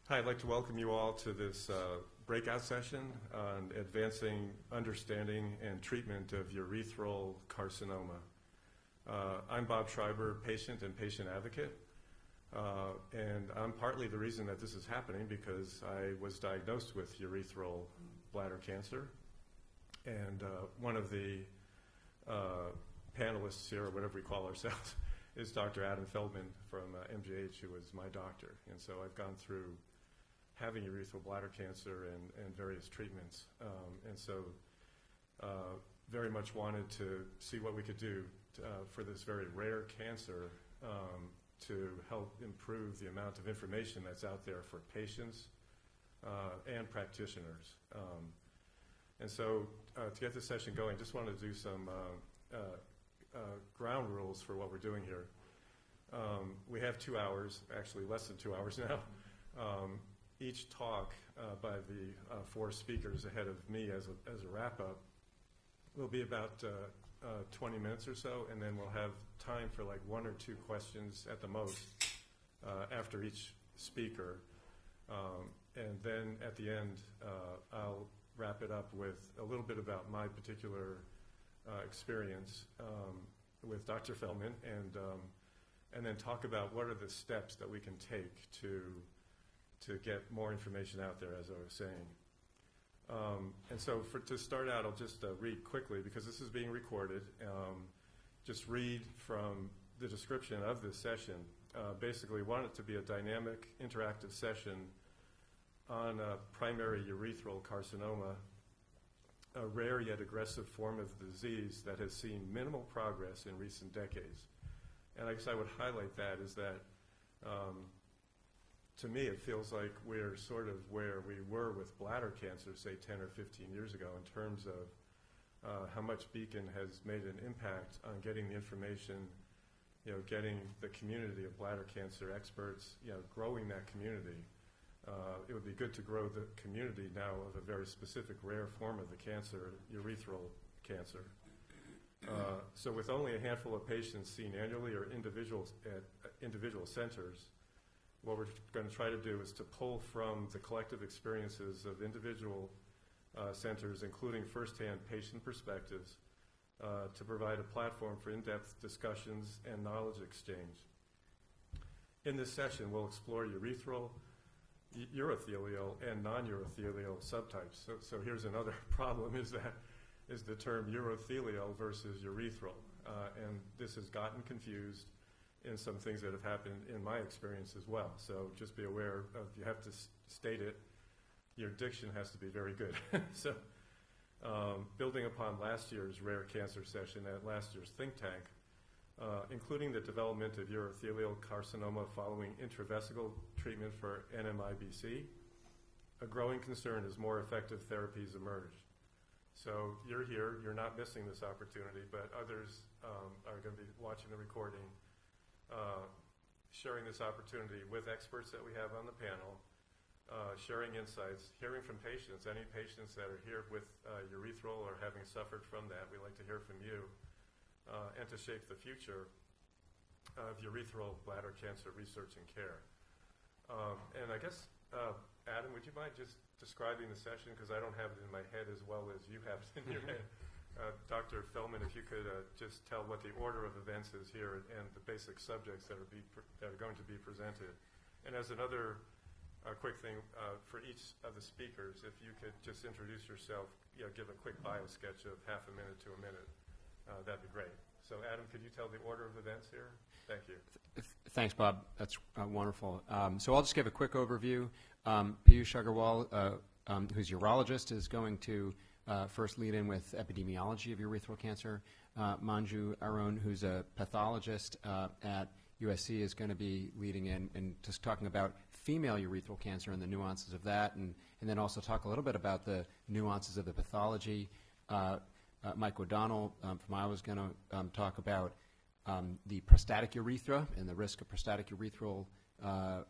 Hi, I'd like to welcome you all to this breakout session on advancing understanding and treatment of urethral carcinoma. I'm Bob Schreiber, patient and patient advocate, and I'm partly the reason that this is happening because I was diagnosed with urethral bladder cancer, and one of the panelists here, or whatever we call ourselves, is Dr. Adam Feldman from MGH, who was my doctor, and so I've gone through having urethral bladder cancer and various treatments. And so very much wanted to see what we could do for this very rare cancer to help improve the amount of information that's out there for patients and practitioners. And so to get this session going, just wanted to do some ground rules for what we're doing here. We have 2 hours, actually less than 2 hours now. Each talk by the 4 speakers ahead of me as a wrap-up will be about 20 minutes or so, and then we'll have time for like 1 or 2 questions at the most after each speaker. And then at the end, I'll wrap it up with a little bit about my particular experience with Dr. Feldman, and then talk about what are the steps that we can take to get more information out there, as I was saying. And so to start out, I'll just read quickly, because this is being recorded. Just read from the description of this session. Basically, want it to be a dynamic, interactive session on primary urethral carcinoma, a rare yet aggressive form of the disease that has seen minimal progress in recent decades. And I guess I would highlight that is that to me, it feels like we're sort of where we were with bladder cancer, say 10 or 15 years ago, in terms of how much BCAN has made an impact on getting the information, getting the community of bladder cancer experts, growing that community. It would be good to grow the community now of a very specific rare form of the cancer, urethral cancer. So with only a handful of patients seen annually or individuals at individual centers, what we're going to try to do is to pull from the collective experiences of individual centers, including firsthand patient perspectives, to provide a platform for in-depth discussions and knowledge exchange. In this session, we'll explore urethral, urothelial, and non-urothelial subtypes. So here's another problem, is the term urothelial versus urethral. And this has gotten confused in some things that have happened in my experience as well. So just be aware of, you have to state it, your diction has to be very good. So building upon last year's rare cancer session at last year's think tank, including the development of urothelial carcinoma following intravesical treatment for NMIBC, a growing concern as more effective therapies emerge. So you're here, you're not missing this opportunity, but others are going to be watching the recording, sharing this opportunity with experts that we have on the panel, sharing insights, hearing from patients, any patients that are here with urethral or having suffered from that. We'd like to hear from you, and to shape the future of urethral bladder cancer research and care. And I guess, Adam, would you mind just describing the session, because I don't have it in my head as well as you have it in your head. Dr. Feldman, if you could just tell what the order of events is here and the basic subjects that are going to be presented. And as another quick thing, for each of the speakers, if you could just introduce yourself, give a quick bio sketch of half a minute to a minute, that'd be great. So Adam, could you tell the order of events here? Thank you. Thanks, Bob. That's wonderful. So I'll just give a quick overview. Piyush Agarwal, who's a urologist, is going to first lead in with epidemiology of urethral cancer. Manju Arun, who's a pathologist at USC, is going to be leading in and just talking about female urethral cancer and the nuances of that, and then also talk a little bit about the nuances of the pathology. Mike O'Donnell from Iowa is going to talk about the prostatic urethra and the risk of prostatic urethral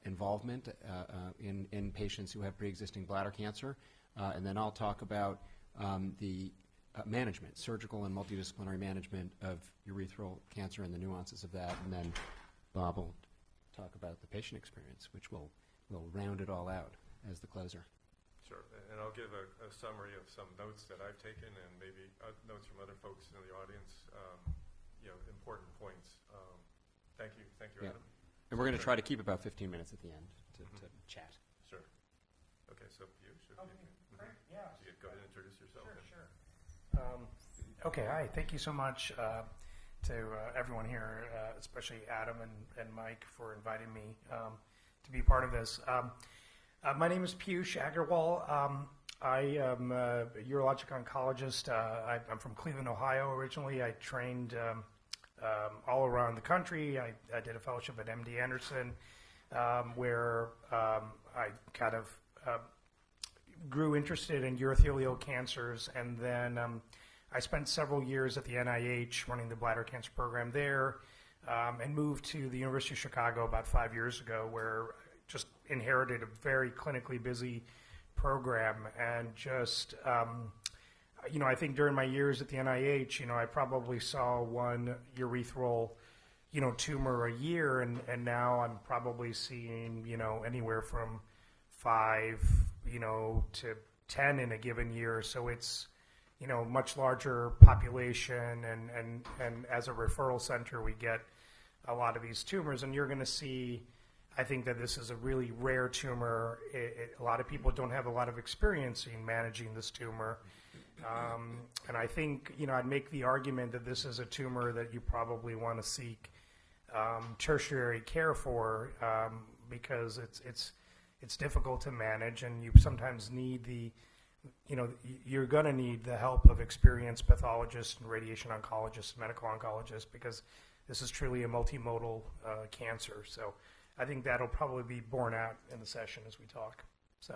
involvement in patients who have pre-existing bladder cancer. And then I'll talk about the management, surgical and multidisciplinary management of urethral cancer and the nuances of that. And then Bob will talk about the patient experience, which will we'll round it all out as the closer. Sure, and I'll give a summary of some notes that I've taken and maybe notes from other folks in the audience, important points. Thank you, Yeah. Adam. And we're going to try to keep about 15 minutes at the end to chat. Sure. Okay, so Piyush, if you can. Great, yeah. You go ahead and introduce yourself. Okay, hi. Thank you so much to everyone here, especially Adam and Mike, for inviting me to be part of this. My name is Piyush Agarwal. I am a urologic oncologist. I'm from Cleveland, Ohio originally. I trained all around the country. I did a fellowship at MD Anderson where I kind of grew interested in urothelial cancers, and then I spent several years at the NIH running the bladder cancer program there, and moved to the University of Chicago about 5 years ago, where just inherited a very clinically busy program, and just I think during my years at the NIH, I probably saw one urethral tumor a year, and now I'm probably seeing anywhere from 5 to 10 in a given year. So it's much larger population, and as a referral center we get a lot of these tumors, and you're going to see, I think, that this is a really rare tumor. A lot of people don't have a lot of experience in managing this tumor, and I think I'd make the argument that this is a tumor that you probably want to seek tertiary care for, because it's difficult to manage, and you sometimes need you're going to need the help of experienced pathologists and radiation oncologists, and medical oncologists, because this is truly a multimodal cancer. So I think that'll probably be borne out in the session as we talk. So,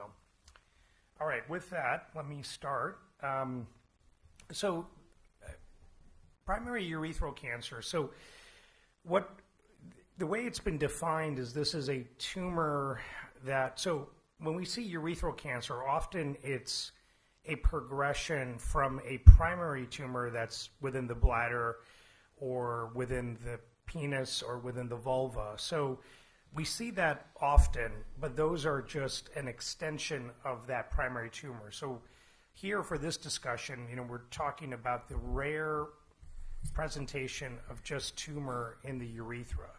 all right, with that, let me start. Primary urethral cancer. So the way it's been defined is this is a tumor so when we see urethral cancer, often it's a progression from a primary tumor that's within the bladder or within the penis or within the vulva. So we see that often, but those are just an extension of that primary tumor. So here for this discussion, we're talking about the rare presentation of just tumor in the urethra.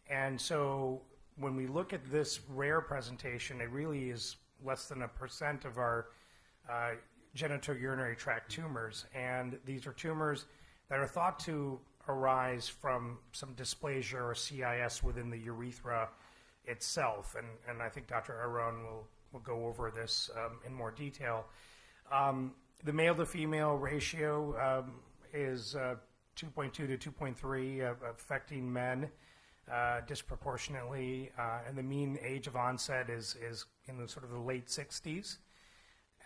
And so when we look at this rare presentation, it really is less than 1% of our genitourinary tract tumors. And these are tumors that are thought to arise from some dysplasia or CIS within the urethra itself. And I think Dr. Aron will go over this in more detail. The male to female ratio is 2.2 to 2.3, affecting men disproportionately, and the mean age of onset is in the sort of the late 60s.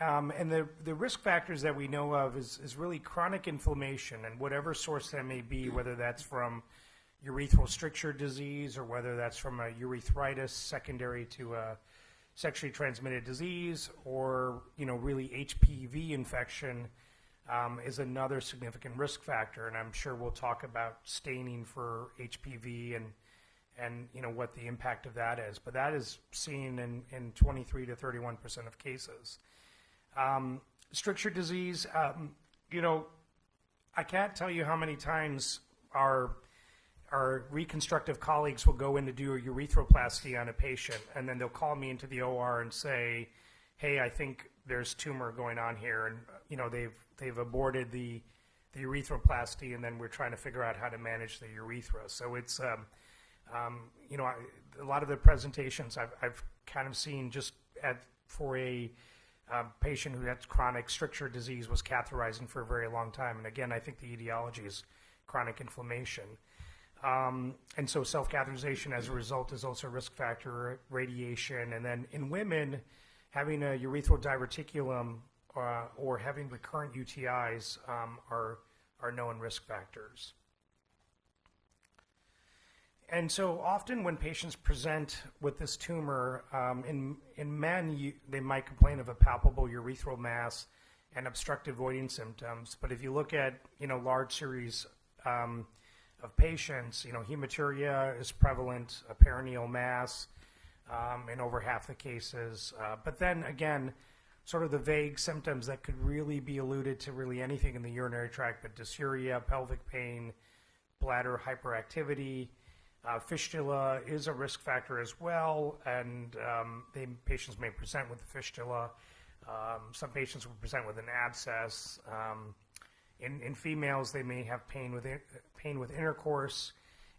And the risk factors that we know of is really chronic inflammation, and whatever source that may be, whether that's from urethral stricture disease or whether that's from a urethritis secondary to a sexually transmitted disease, or really HPV infection is another significant risk factor. And I'm sure we'll talk about staining for HPV and what the impact of that is. But that is seen in 23 to 31% of cases. Stricture disease, I can't tell you how many times our reconstructive colleagues will go in to do a urethroplasty on a patient, and then they'll call me into the OR and say, hey, I think there's tumor going on here, and they've aborted the urethroplasty, and then we're trying to figure out how to manage the urethra. So it's a lot of the presentations I've kind of seen just for a patient who had chronic stricture disease, was catheterizing for a very long time. And again, I think the etiology is chronic inflammation. And so self-catheterization as a result is also a risk factor, radiation. And then in women, having a urethral diverticulum or having recurrent UTIs are known risk factors. And so often when patients present with this tumor, in men, they might complain of a palpable urethral mass and obstructive voiding symptoms. But if you look at, large series of patients, hematuria is prevalent, a perineal mass, in over half the cases. But then again, sort of the vague symptoms that could really be alluded to really anything in the urinary tract, but dysuria, pelvic pain, bladder hyperactivity. Fistula is a risk factor as well, and patients may present with a fistula. Some patients will present with an abscess. In females, they may have pain with intercourse,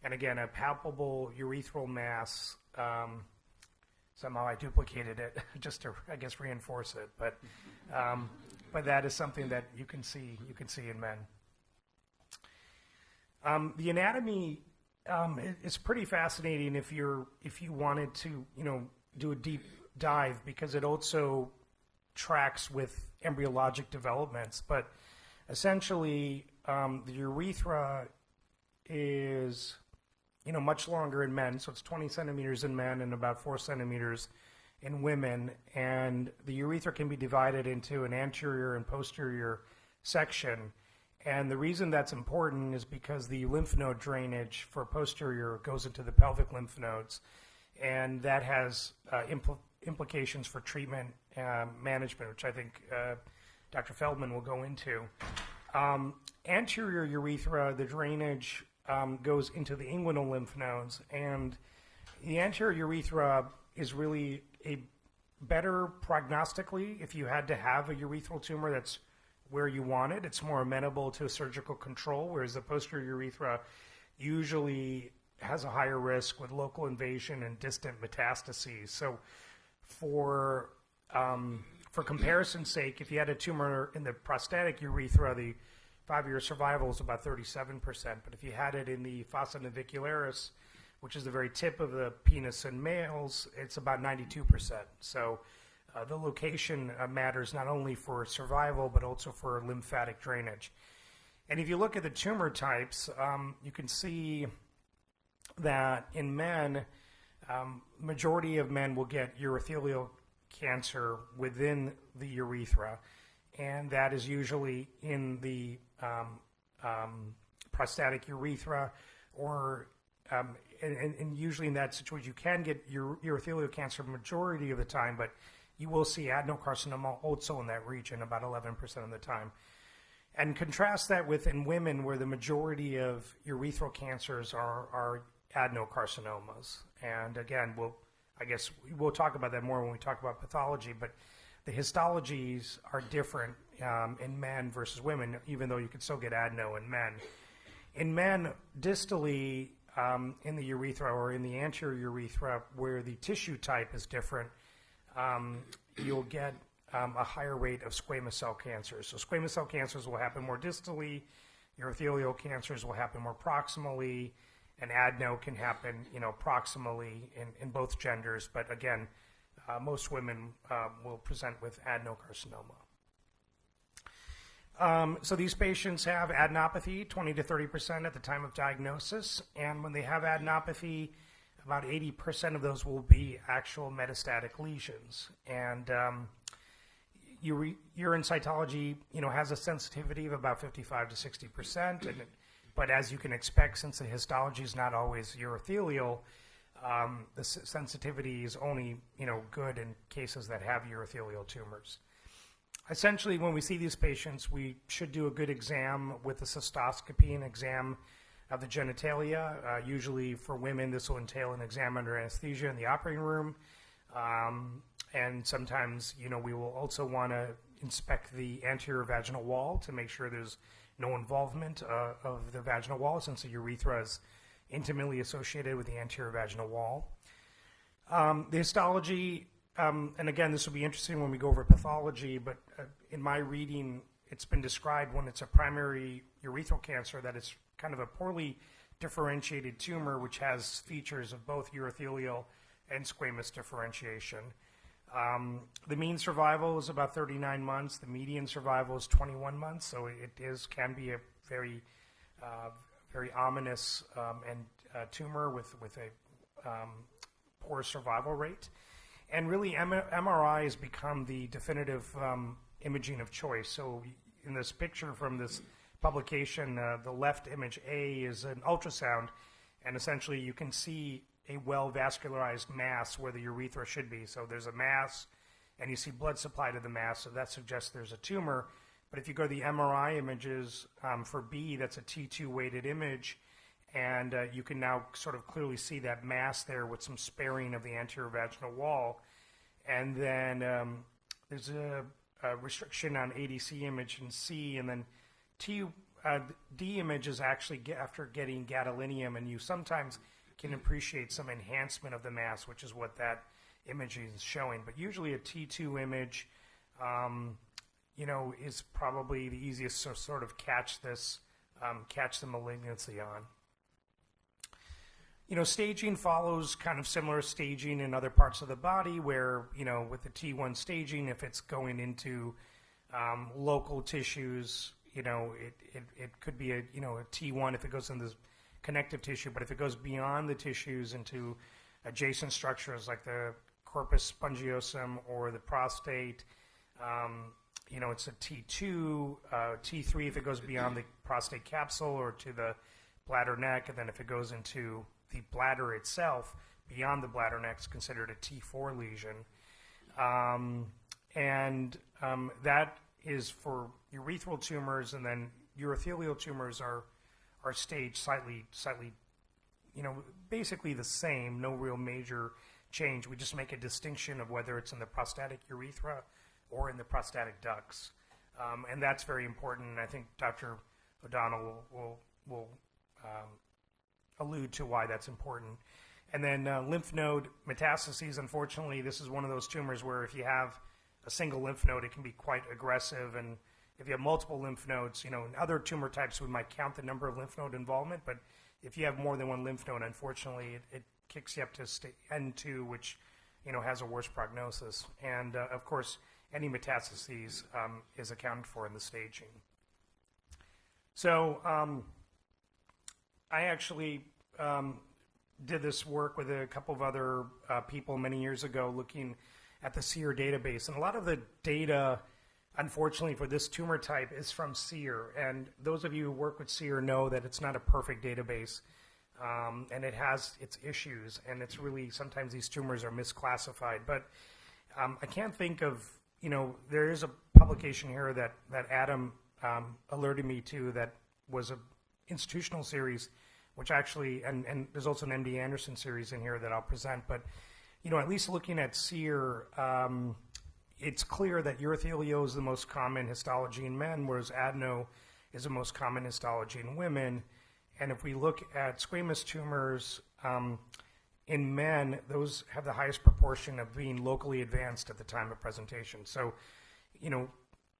and again, a palpable urethral mass. Somehow I duplicated it just to, I guess, reinforce it, but that is something that you can see in men. The anatomy is pretty fascinating if you wanted to do a deep dive, because it also tracks with embryologic developments. But essentially, the urethra is much longer in men, so it's 20 centimeters in men and about 4 centimeters in women. And the urethra can be divided into an anterior and posterior section. And the reason that's important is because the lymph node drainage for posterior goes into the pelvic lymph nodes, and that has implications for treatment management, which I think Dr. Feldman will go into. Anterior urethra, the drainage goes into the inguinal lymph nodes, and the anterior urethra is really a better prognostically if you had to have a urethral tumor that's where you want it. It's more amenable to surgical control, whereas the posterior urethra usually has a higher risk with local invasion and distant metastases. So for comparison's sake, if you had a tumor in the prostatic urethra, the 5-year survival is about 37%. But if you had it in the fossa navicularis, which is the very tip of the penis in males, it's about 92%. So the location matters not only for survival, but also for lymphatic drainage. And if you look at the tumor types, you can see that in men, majority of men will get urothelial cancer within the urethra, and that is usually in the prostatic urethra, or and usually in that situation you can get urothelial cancer majority of the time, but you will see adenocarcinoma also in that region about 11% of the time. And contrast that with in women, where the majority of urethral cancers are adenocarcinomas. And again, we'll talk about that more when we talk about pathology, but the histologies are different in men versus women, even though you can still get adeno in men. In men, distally in the urethra or in the anterior urethra, where the tissue type is different, you'll get a higher rate of squamous cell cancers. So squamous cell cancers will happen more distally, urothelial cancers will happen more proximally, and adeno can happen, proximally in both genders. But again, most women will present with adenocarcinoma. So these patients have adenopathy, 20 to 30% at the time of diagnosis. And when they have adenopathy, about 80% of those will be actual metastatic lesions. And urine cytology, has a sensitivity of about 55 to 60%. But as you can expect, since the histology is not always urothelial, the sensitivity is only, good in cases that have urothelial tumors. Essentially, when we see these patients, we should do a good exam with a cystoscopy, an exam of the genitalia. Usually for women, this will entail an exam under anesthesia in the operating room. And sometimes, we will also want to inspect the anterior vaginal wall to make sure there's no involvement of the vaginal wall, since the urethra is intimately associated with the anterior vaginal wall. The histology, and again, this will be interesting when we go over pathology, but in my reading, it's been described when it's a primary urethral cancer that it's kind of a poorly differentiated tumor, which has features of both urothelial and squamous differentiation. The mean survival is about 39 months. The median survival is 21 months, so can be a very, very ominous tumor with a poor survival rate. And really, MRI has become the definitive imaging of choice. So in this picture from this publication, the left image A is an ultrasound, and essentially you can see a well vascularized mass where the urethra should be. So there's a mass, and you see blood supply to the mass, so that suggests there's a tumor. But if you go to the MRI images for B, that's a T2 weighted image, and you can now sort of clearly see that mass there with some sparing of the anterior vaginal wall. And then there's a restriction on ADC image in C, and then D image is actually after getting gadolinium, and you sometimes can appreciate some enhancement of the mass, which is what that image is showing. But usually a T2 image, is probably the easiest to sort of catch the malignancy on. Staging follows kind of similar staging in other parts of the body where, with the T1 staging, if it's going into local tissues, it could be a T1 if it goes into the connective tissue, but if it goes beyond the tissues into adjacent structures like the corpus spongiosum or the prostate, it's a T2, T3 if it goes beyond the prostate capsule or to the bladder neck, and then if it goes into the bladder itself, beyond the bladder neck, is considered a T4 lesion. That is for urethral tumors, and then urothelial tumors are staged slightly, basically the same, no real major change. We just make a distinction of whether it's in the prostatic urethra or in the prostatic ducts. And that's very important, and I think Dr. O'Donnell will allude to why that's important. And then lymph node metastases, unfortunately, this is one of those tumors where if you have a single lymph node, it can be quite aggressive. And if you have multiple lymph nodes, in other tumor types, we might count the number of lymph node involvement. But if you have more than one lymph node, unfortunately, it kicks you up to N2, which, has a worse prognosis. And, of course, any metastases is accounted for in the staging. So I actually did this work with a couple of other people many years ago looking at the SEER database. And a lot of the data, unfortunately, for this tumor type is from SEER. And those of you who work with SEER know that it's not a perfect database. And it has its issues. And it's really, sometimes these tumors are misclassified. But I can't think of, there is a publication here that Adam alerted me to that was an institutional series, which actually, and there's also an MD Anderson series in here that I'll present. But, at least looking at SEER, it's clear that urothelial is the most common histology in men, whereas adeno is the most common histology in women. And if we look at squamous tumors in men, those have the highest proportion of being locally advanced at the time of presentation. So,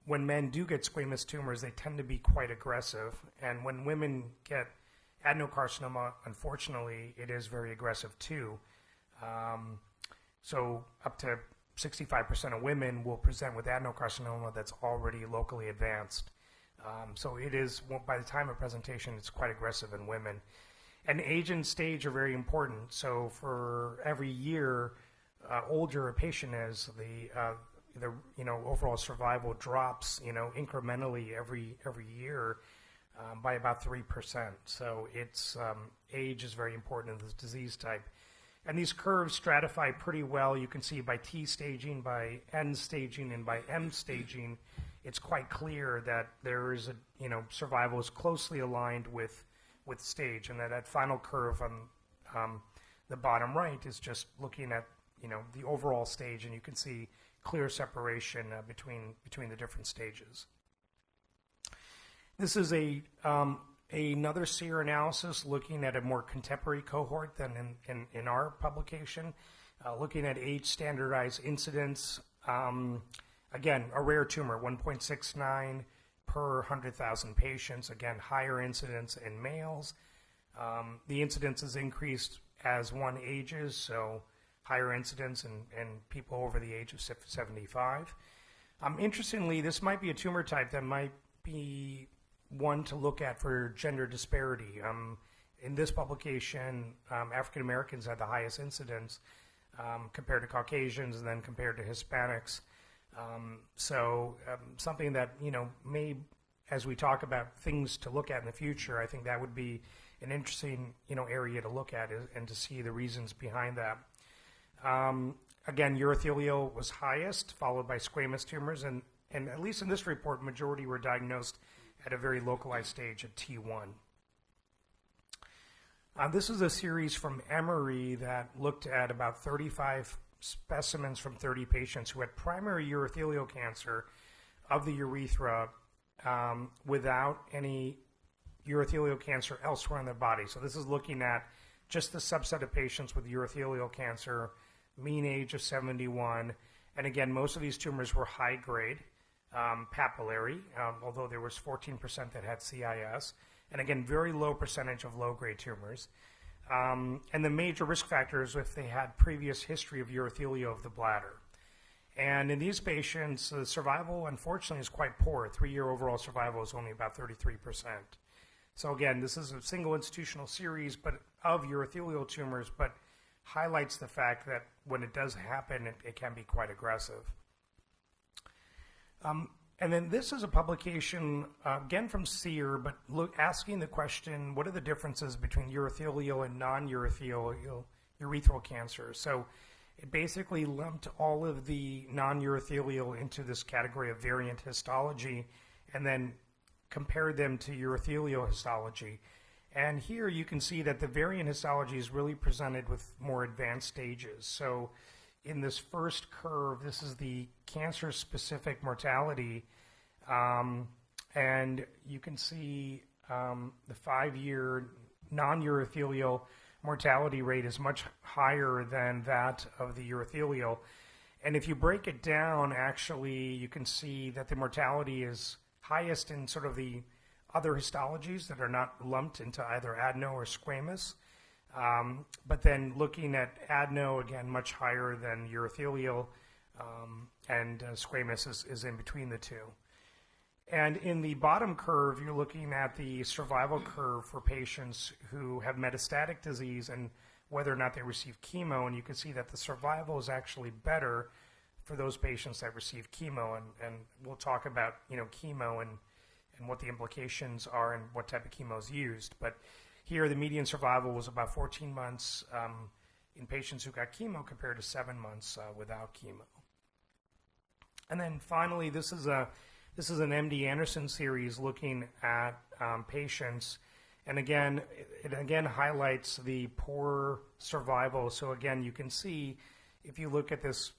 when men do get squamous tumors, they tend to be quite aggressive. And when women get adenocarcinoma, unfortunately, it is very aggressive too. So up to 65% of women will present with adenocarcinoma that's already locally advanced. So it is, by the time of presentation, it's quite aggressive in women. And age and stage are very important. So for every year, older a patient is, the overall survival drops, incrementally every year by about 3%. So it's age is very important in this disease type. And these curves stratify pretty well. You can see by T staging, by N staging, and by M staging, it's quite clear that there is survival is closely aligned with stage, and that final curve on the bottom right is just looking at the overall stage, and you can see clear separation between the different stages. This is another SEER analysis looking at a more contemporary cohort than in our publication, looking at age standardized incidence. Again, a rare tumor, 1.69 per 100,000 patients. Again, higher incidence in males. The incidence is increased as one ages, so higher incidence in people over the age of 75. Interestingly, this might be a tumor type that might be one to look at for gender disparity. In this publication, African Americans had the highest incidence compared to Caucasians and then compared to Hispanics. Something that, may, as we talk about things to look at in the future, I think that would be an interesting, area to look at and to see the reasons behind that. Again, urothelial was highest, followed by squamous tumors, and at least in this report, majority were diagnosed at a very localized stage at T1. This is a series from Emory that looked at about 35 specimens from 30 patients who had primary urothelial cancer of the urethra without any urothelial cancer elsewhere in their body. So this is looking at just the subset of patients with urothelial cancer, mean age of 71. And again, most of these tumors were high grade, papillary, although there was 14% that had CIS. And again, very low percentage of low grade tumors. And the major risk factors if they had previous history of urothelial of the bladder. And in these patients, the survival, unfortunately, is quite poor. 3-year overall survival is only about 33%. So again, this is a single institutional series but of urothelial tumors, but highlights the fact that when it does happen, it can be quite aggressive. And then this is a publication, again from SEER, but asking the question, what are the differences between urothelial and non-urothelial urethral cancer? So it basically lumped all of the non-urothelial into this category of variant histology and then compared them to urothelial histology. And here you can see that the variant histology is really presented with more advanced stages. So in this first curve, this is the cancer-specific mortality, and you can see the 5-year non-urothelial mortality rate is much higher than that of the urothelial. And if you break it down, actually, you can see that the mortality is highest in sort of the other histologies that are not lumped into either adeno or squamous. But then looking at adeno, again, much higher than urothelial, and squamous is in between the two. And in the bottom curve, you're looking at the survival curve for patients who have metastatic disease and whether or not they receive chemo. And you can see that the survival is actually better for those patients that receive chemo. And we'll talk about, chemo and what the implications are and what type of chemo is used. But here, the median survival was about 14 months in patients who got chemo compared to 7 months without chemo. And then finally, this is an MD Anderson series looking at patients. And again, it highlights the poor survival. So again, you can see if you look at this,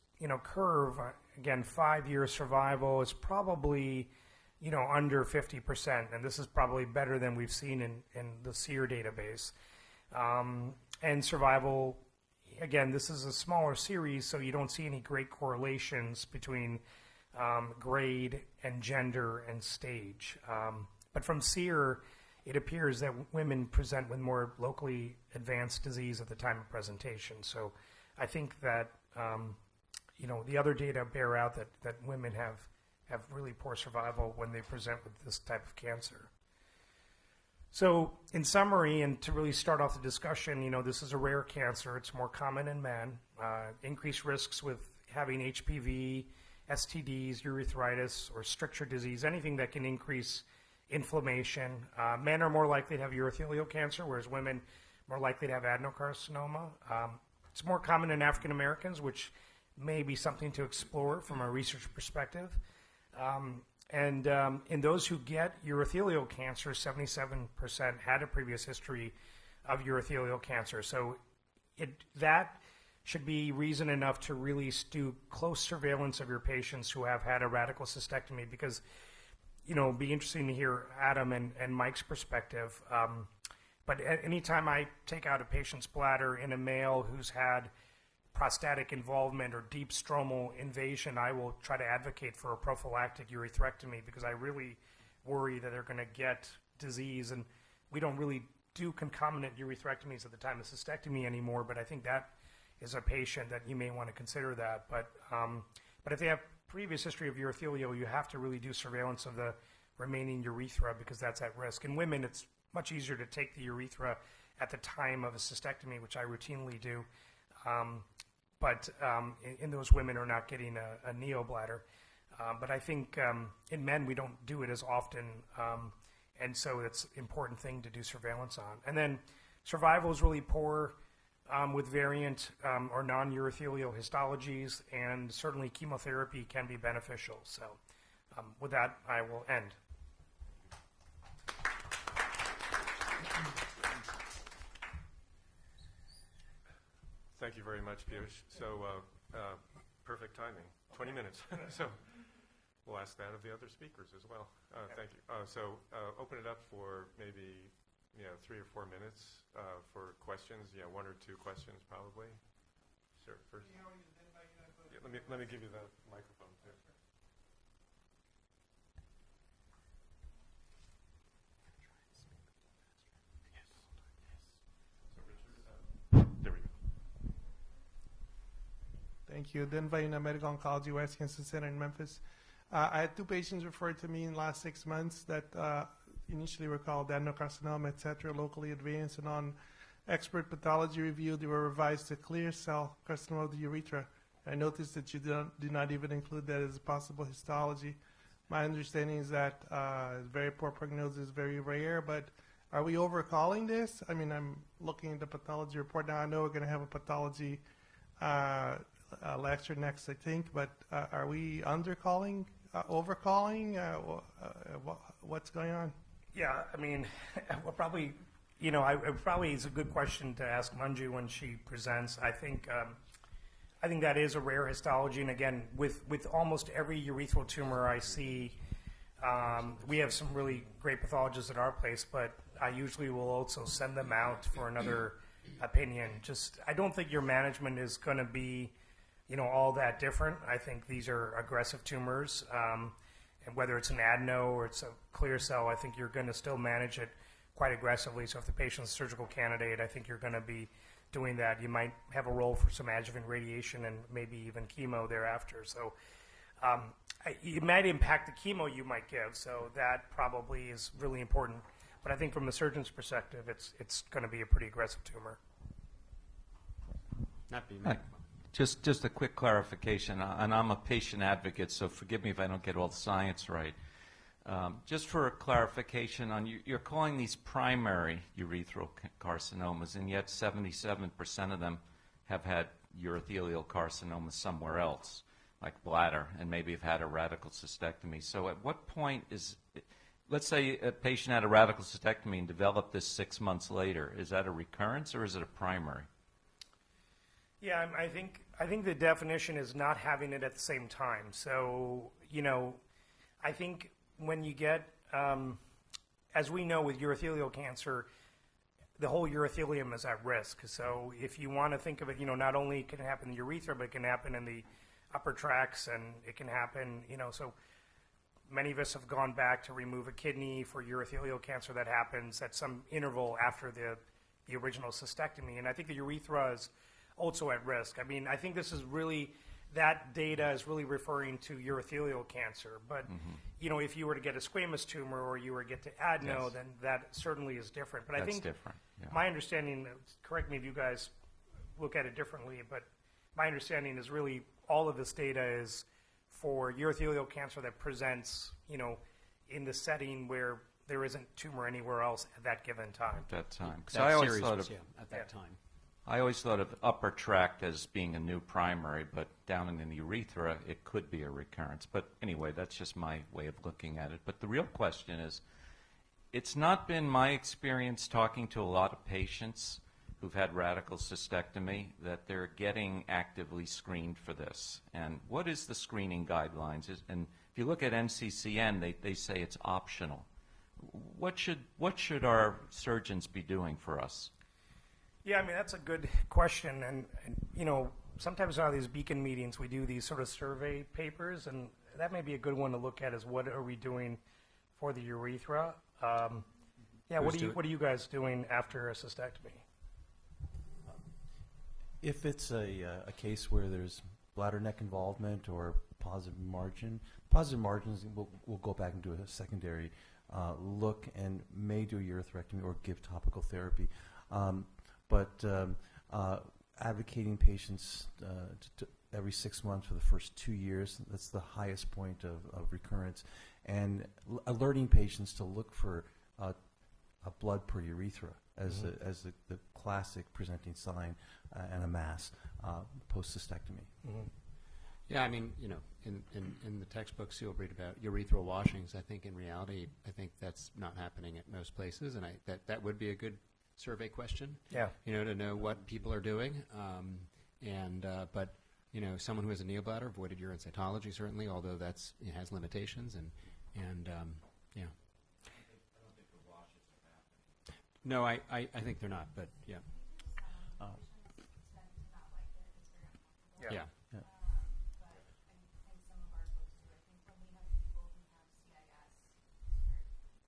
curve, again, 5-year survival is probably under 50%, and this is probably better than we've seen in the SEER database. And survival, again, this is a smaller series, so you don't see any great correlations between grade and gender and stage. But from SEER, it appears that women present with more locally advanced disease at the time of presentation. So I think that, the other data bear out that women have really poor survival when they present with this type of cancer. So in summary, and to really start off the discussion, this is a rare cancer. It's more common in men. Increased risks with having HPV, STDs, urethritis, or stricture disease, anything that can increase inflammation. Men are more likely to have urothelial cancer, whereas women are more likely to have adenocarcinoma. It's more common in African Americans, which may be something to explore from a research perspective. And in those who get urothelial cancer, 77% had a previous history of urothelial cancer. So that should be reason enough to really do close surveillance of your patients who have had a radical cystectomy, because, it'd be interesting to hear Adam and Mike's perspective. But anytime I take out a patient's bladder in a male who's had prostatic involvement or deep stromal invasion, I will try to advocate for a prophylactic urethrectomy, because I really worry that they're going to get disease. And we don't really do concomitant urethrectomies at the time of cystectomy anymore, but I think that is a patient that you may want to consider that. But if they have previous history of urothelial, you have to really do surveillance of the remaining urethra, because that's at risk. In women, it's much easier to take the urethra at the time of a cystectomy, which I routinely do. But in those women who are not getting a neobladder. But I think in men, we don't do it as often. and so it's an important thing to do surveillance on. And then survival is really poor with variant or non-urothelial histologies, and certainly chemotherapy can be beneficial. So with that, I will end. Thank you very much, Piyush. So perfect timing, 20 minutes. So we'll ask that of the other speakers as well. Thank you. So open it up for maybe 3 or 4 minutes for questions. 1 or 2 questions probably. Sure. First. Yeah, let me give you the microphone too. There we go. Thank you. Dan Vaina, Medical Oncology, West Cancer Center in Memphis. I had 2 patients referred to me in the last 6 months that initially were called adenocarcinoma, et cetera, locally advanced, and on expert pathology review, they were revised to clear cell carcinoma of the urethra. I noticed that you do not even include that as a possible histology. My understanding is that very poor prognosis, very rare, but are we overcalling this? I mean, I'm looking at the pathology report now. I know we're going to have a pathology lecture next, I think, but are we undercalling, overcalling? What's going on? Yeah, I mean, we'll probably, probably is a good question to ask Manju when she presents. I think that is a rare histology, and again, with almost every urethral tumor I see, we have some really great pathologists at our place, but I usually will also send them out for another opinion. I don't think your management is going to be, all that different. I think these are aggressive tumors, and whether it's an adeno or it's a clear cell, I think you're going to still manage it quite aggressively. So if the patient's a surgical candidate, I think you're going to be doing that. You might have a role for some adjuvant radiation and maybe even chemo thereafter. So it might impact the chemo you might give, so that probably is really important. But I think from the surgeon's perspective, it's going to be a pretty aggressive tumor. Just a quick clarification, and I'm a patient advocate, so forgive me if I don't get all the science right. Just for a clarification, you're calling these primary urethral carcinomas, and yet 77% of them have had urothelial carcinoma somewhere else, like bladder, and maybe have had a radical cystectomy. So at what point let's say a patient had a radical cystectomy and developed this 6 months later, is that a recurrence or is it a primary? Yeah, I think the definition is not having it at the same time. So, I think when you get, as we know with urothelial cancer, the whole urothelium is at risk. So if you want to think of it, not only can it happen in the urethra, but it can happen in the upper tracts, and it can happen, so many of us have gone back to remove a kidney for urothelial cancer that happens at some interval after the original cystectomy. And I think the urethra is also at risk. I mean, I think this is really, that data is really referring to urothelial cancer. But, if you were to get a squamous tumor or you were to get to adeno, Yes. then that certainly is different. But That's I think different. Yeah. my understanding, correct me if you guys look at it differently, but my understanding is really all of this data is for urothelial cancer that presents, in the setting where there isn't tumor anywhere else at that given time. At that time. 'Cause That I always series thought was, of at that time. I always thought of upper tract as being a new primary, but down in the urethra, it could be a recurrence. But anyway, that's just my way of looking at it. But the real question is, it's not been my experience talking to a lot of patients who've had radical cystectomy that they're getting actively screened for this. And what is the screening guidelines? And if you look at NCCN, they say it's optional. What should our surgeons be doing for us? Yeah, I mean, that's a good question. And sometimes out of these BCAN meetings, we do these sort of survey papers, and that may be a good one to look at is what are we doing for the urethra? What are you guys doing after a cystectomy? If it's a case where there's bladder neck involvement or positive margins will go back and do a secondary look and may do a urethrectomy or give topical therapy. But advocating patients to every 6 months for the first 2 years, that's the highest point of recurrence, and alerting patients to look for a blood per urethra as the classic presenting sign and a mass post-cystectomy. Yeah, I mean, you know, in the textbooks you'll read about urethral washings. I think in reality, I think that's not happening at most places, and that would be a good survey question. Yeah. You know, to know what people are doing, but you know, someone who has a neobladder avoided urine cytology certainly, although it has limitations, and yeah. No, I think they're not, but yeah. Yeah. And some of our folks do. I think when we have people who have CIS,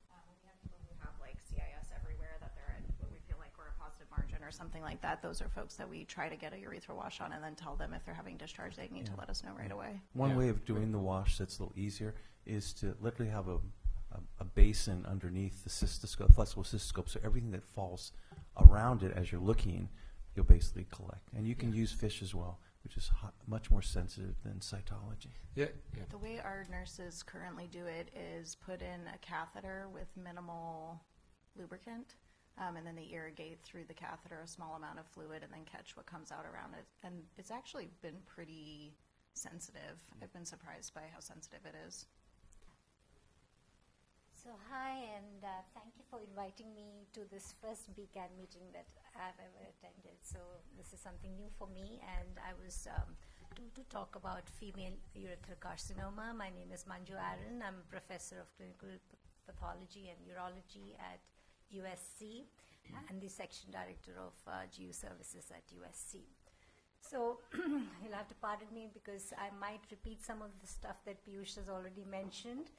when we have people who have like CIS everywhere that they're at what we feel like we're a positive margin or something like that, those are folks that we try to get a urethral wash on and then tell them if they're having discharge, they need to let us know right away. One way of doing the wash that's a little easier is to literally have a basin underneath the cystoscope, flexible cystoscope, so everything that falls around it as you're looking, you'll basically collect. And you can use fish as well, which is much more sensitive than cytology. Yeah. The way our nurses currently do it is put in a catheter with minimal lubricant, and then they irrigate through the catheter a small amount of fluid and then catch what comes out around it. And it's actually been pretty sensitive. I've been surprised by how sensitive it is. So hi, and thank you for inviting me to this first BCAN meeting that I've ever attended. So this is something new for me, and I was to talk about female urethral carcinoma. My name is Manju Aaron. I'm a professor of clinical pathology and urology at USC and the section director of GU services at USC. So you'll have to pardon me because I might repeat some of the stuff that Piyush has already mentioned.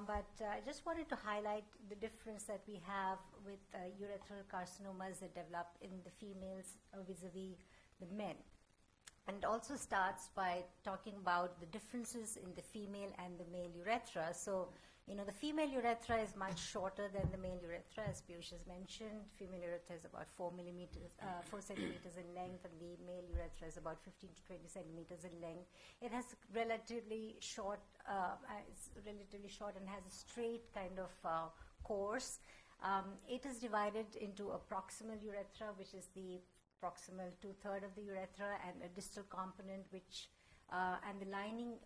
But I just wanted to highlight the difference that we have with urethral carcinomas that develop in the females vis-a-vis the men. And it also starts by talking about the differences in the female and the male urethra. So, you know, the female urethra is much shorter than the male urethra, as Piyush has mentioned. Female urethra is about 4 centimeters in length, and the male urethra is about 15 to 20 centimeters in length. It has relatively short and has a straight kind of course. It is divided into a proximal urethra, which is the proximal 2/3 of the urethra, and a distal component, which and the lining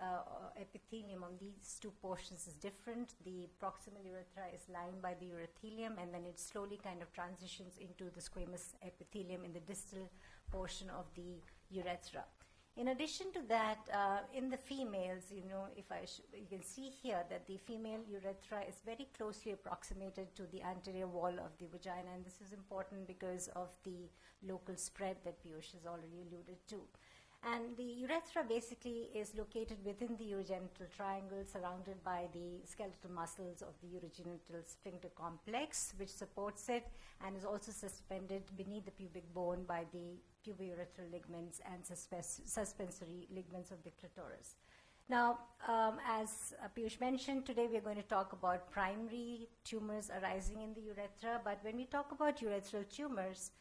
epithelium on these two portions is different. The proximal urethra is lined by the urothelium, and then it slowly kind of transitions into the squamous epithelium in the distal portion of the urethra. In addition to that, in the females, you know, you can see here that the female urethra is very closely approximated to the anterior wall of the vagina, and this is important because of the local spread that Piyush has already alluded to. And the urethra basically is located within the urogenital triangle, surrounded by the skeletal muscles of the urogenital sphincter complex, which supports it, and is also suspended beneath the pubic bone by the pubourethral ligaments and suspensory ligaments of the clitoris. Now, as Piyush mentioned, today we are going to talk about primary tumors arising in the urethra, but when we talk about urethral tumors,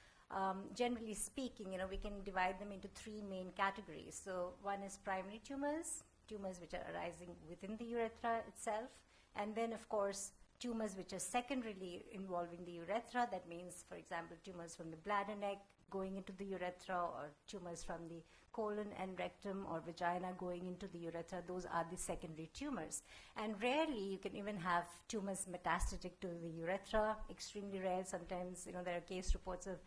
generally speaking, you know, we can divide them into three main categories. So one is primary tumors which are arising within the urethra itself, and then of course tumors which are secondarily involving the urethra. That means, for example, tumors from the bladder neck going into the urethra, or tumors from the colon and rectum or vagina going into the urethra. Those are the secondary tumors. And rarely you can even have tumors metastatic to the urethra, extremely rare. Sometimes, you know, there are case reports of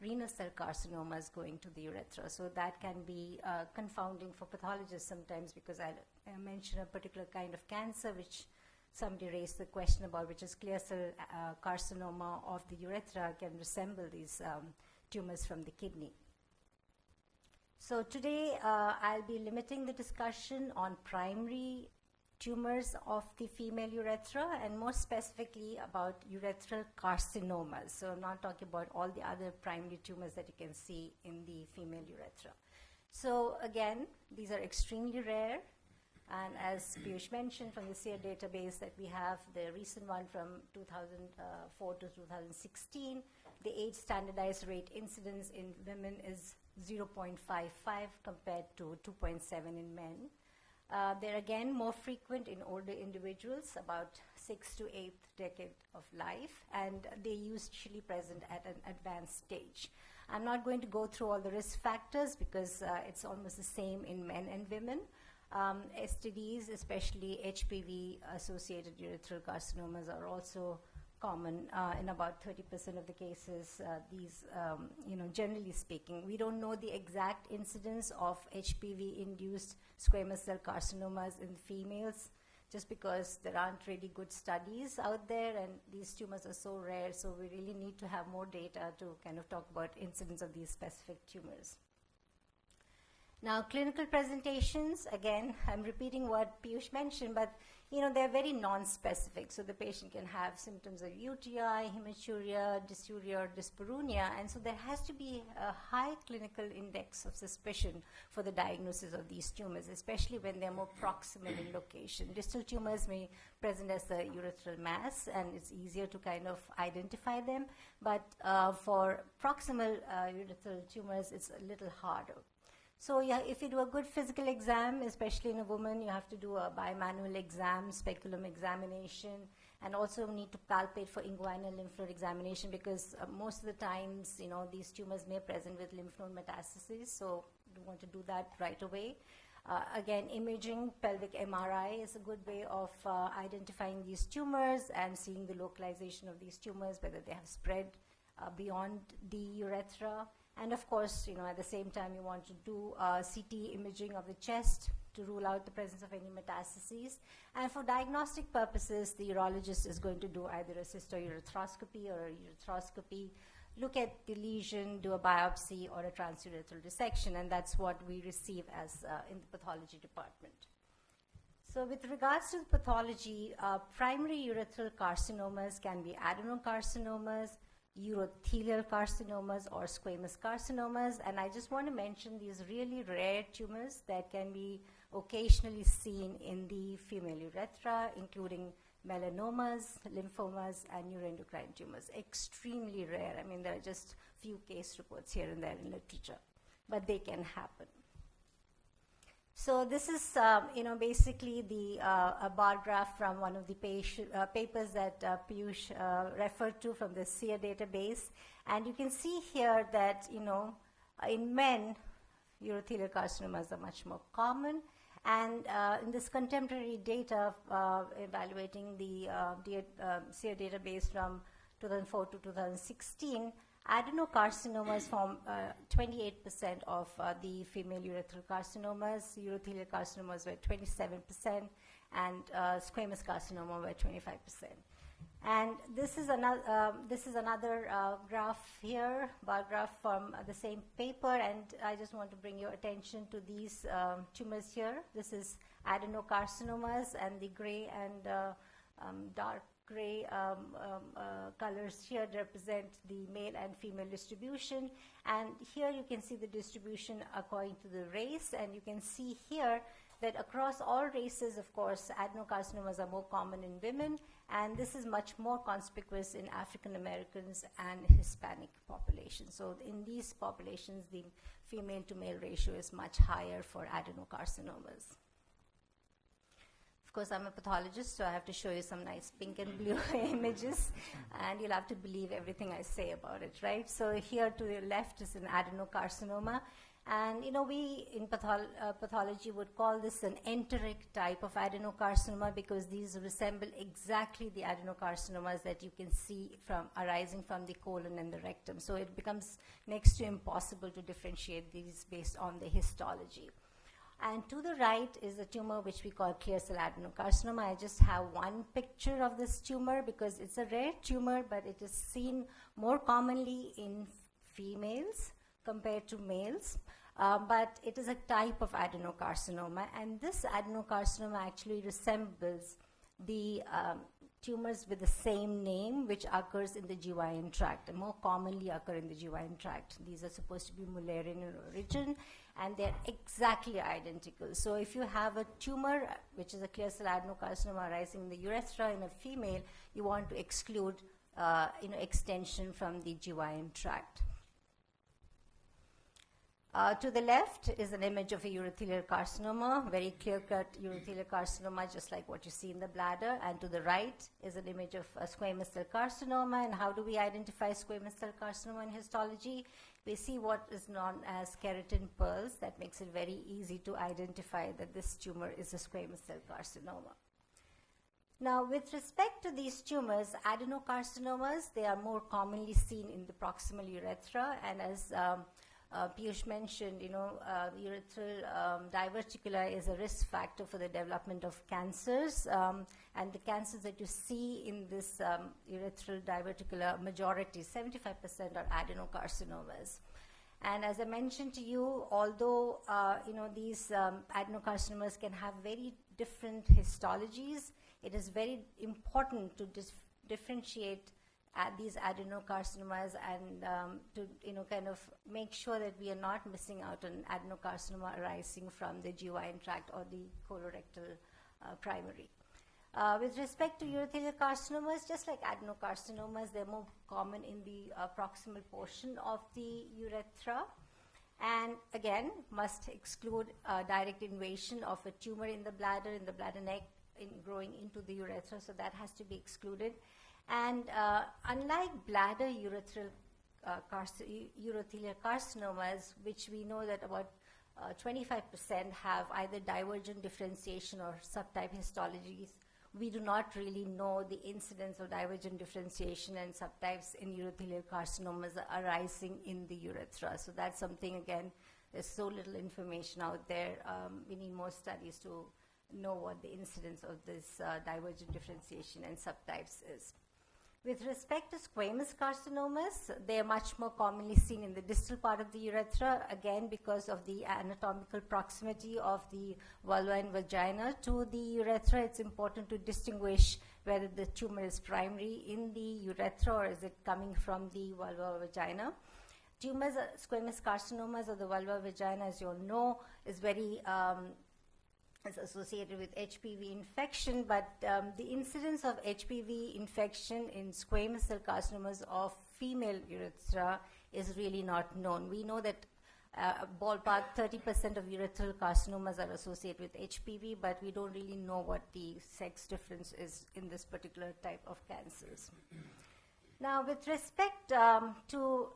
renal cell carcinomas going to the urethra. So that can be confounding for pathologists sometimes, because I mention a particular kind of cancer which somebody raised the question about, which is clear cell carcinoma of the urethra, can resemble these tumors from the kidney. So today I'll be limiting the discussion on primary tumors of the female urethra, and more specifically about urethral carcinomas. So I'm not talking about all the other primary tumors that you can see in the female urethra. So again, these are extremely rare, and as Piyush mentioned, from the SEER database that we have, the recent one from 2004 to 2016, the age standardized rate incidence in women is 0.55 compared to 2.7 in men. They're again more frequent in older individuals, about 6th to 8th decade of life, and they usually present at an advanced stage. I'm not going to go through all the risk factors because it's almost the same in men and women. STDs, especially HPV-associated urethral carcinomas, are also common in about 30% of the cases. These, generally speaking, we don't know the exact incidence of HPV-induced squamous cell carcinomas in females, just because there aren't really good studies out there, and these tumors are so rare, so we really need to have more data to kind of talk about incidence of these specific tumors. Now, clinical presentations, again, I'm repeating what Piyush mentioned, but they're very non-specific. So the patient can have symptoms of UTI, hematuria, dysuria, or dyspareunia, and so there has to be a high clinical index of suspicion for the diagnosis of these tumors, especially when they're more proximal in location. Distal tumors may present as a urethral mass, and it's easier to kind of identify them, but for proximal urethral tumors, it's a little harder. So yeah, if you do a good physical exam, especially in a woman, you have to do a bimanual exam, speculum examination, and also need to palpate for inguinal lymph node examination, because most of the times, these tumors may present with lymph node metastases, so you want to do that right away. Again, imaging, pelvic MRI is a good way of identifying these tumors and seeing the localization of these tumors, whether they have spread beyond the urethra. And of course, at the same time, you want to do CT imaging of the chest to rule out the presence of any metastases. And for diagnostic purposes, the urologist is going to do either a cystourethroskopy or a urethroskopy, look at the lesion, do a biopsy or a transurethral dissection, and that's what we receive as in the pathology department. So with regards to the pathology, primary urethral carcinomas can be adenocarcinomas, urothelial carcinomas, or squamous carcinomas, and I just want to mention these really rare tumors that can be occasionally seen in the female urethra, including melanomas, lymphomas, and neuroendocrine tumors. Extremely rare. I mean, there are just few case reports here and there in literature, but they can happen. So this is, basically a bar graph from one of the papers that Piyush referred to from the SEER database. And you can see here that, in men, urothelial carcinomas are much more common. And in this contemporary data evaluating the SEER database from 2004 to 2016, adenocarcinomas form 28% of the female urethral carcinomas, urothelial carcinomas were 27%, and squamous carcinoma were 25%. And this is another graph here, bar graph from the same paper, and I just want to bring your attention to these tumors here. This is adenocarcinomas, and the gray and dark gray colors here represent the male and female distribution, and here you can see the distribution according to the race, and you can see here that across all races, of course, adenocarcinomas are more common in women, and this is much more conspicuous in African Americans and Hispanic populations. So in these populations, the female to male ratio is much higher for adenocarcinomas. Of course, I'm a pathologist, so I have to show you some nice pink and blue images, and you'll have to believe everything I say about it, right? So here to the left is an adenocarcinoma, and we in pathology would call this an enteric type of adenocarcinoma, because these resemble exactly the adenocarcinomas that you can see arising from the colon and the rectum. So it becomes next to impossible to differentiate these based on the histology. And to the right is a tumor which we call clear cell adenocarcinoma. I just have one picture of this tumor because it's a rare tumor, but it is seen more commonly in females compared to males. But it is a type of adenocarcinoma, and this adenocarcinoma actually resembles the tumors with the same name, which occurs in the GYN tract, and more commonly occur in the GYN tract. These are supposed to be Mullerian in origin, and they're exactly identical. So if you have a tumor, which is a clear cell adenocarcinoma arising in the urethra in a female, you want to exclude extension from the GYN tract. To the left is an image of a urothelial carcinoma, very clear-cut urothelial carcinoma, just like what you see in the bladder. And to the right is an image of a squamous cell carcinoma. And how do we identify squamous cell carcinoma in histology? We see what is known as keratin pearls. That makes it very easy to identify that this tumor is a squamous cell carcinoma. Now, with respect to these tumors, adenocarcinomas, they are more commonly seen in the proximal urethra, and as Piyush mentioned, urethral diverticula is a risk factor for the development of cancers, and the cancers that you see in this urethral diverticula, majority, 75% are adenocarcinomas. And as I mentioned to you, although these adenocarcinomas can have very different histologies, it is very important to differentiate these adenocarcinomas and to kind of make sure that we are not missing out on adenocarcinoma arising from the GYN tract or the colorectal primary. With respect to urothelial carcinomas, just like adenocarcinomas, they're more common in the proximal portion of the urethra, and again must exclude direct invasion of a tumor in the bladder neck growing into the urethra, so that has to be excluded. And unlike bladder urothelial carcinomas, which we know that about 25% have either divergent differentiation or subtype histologies, we do not really know the incidence of divergent differentiation and subtypes in urothelial carcinomas arising in the urethra. So that's something, again, there's so little information out there. We need more studies to know what the incidence of this divergent differentiation and subtypes is. With respect to squamous carcinomas, they are much more commonly seen in the distal part of the urethra, again because of the anatomical proximity of the vulva and vagina to the urethra. It's important to distinguish whether the tumor is primary in the urethra or is it coming from the vulva or vagina. Tumors, squamous carcinomas of the vulva vagina, as you all know, is very is associated with HPV infection, but the incidence of HPV infection in squamous cell carcinomas of female urethra is really not known. We know that ballpark 30% of urethral carcinomas are associated with HPV, but we don't really know what the sex difference is in this particular type of cancers. Now, with respect to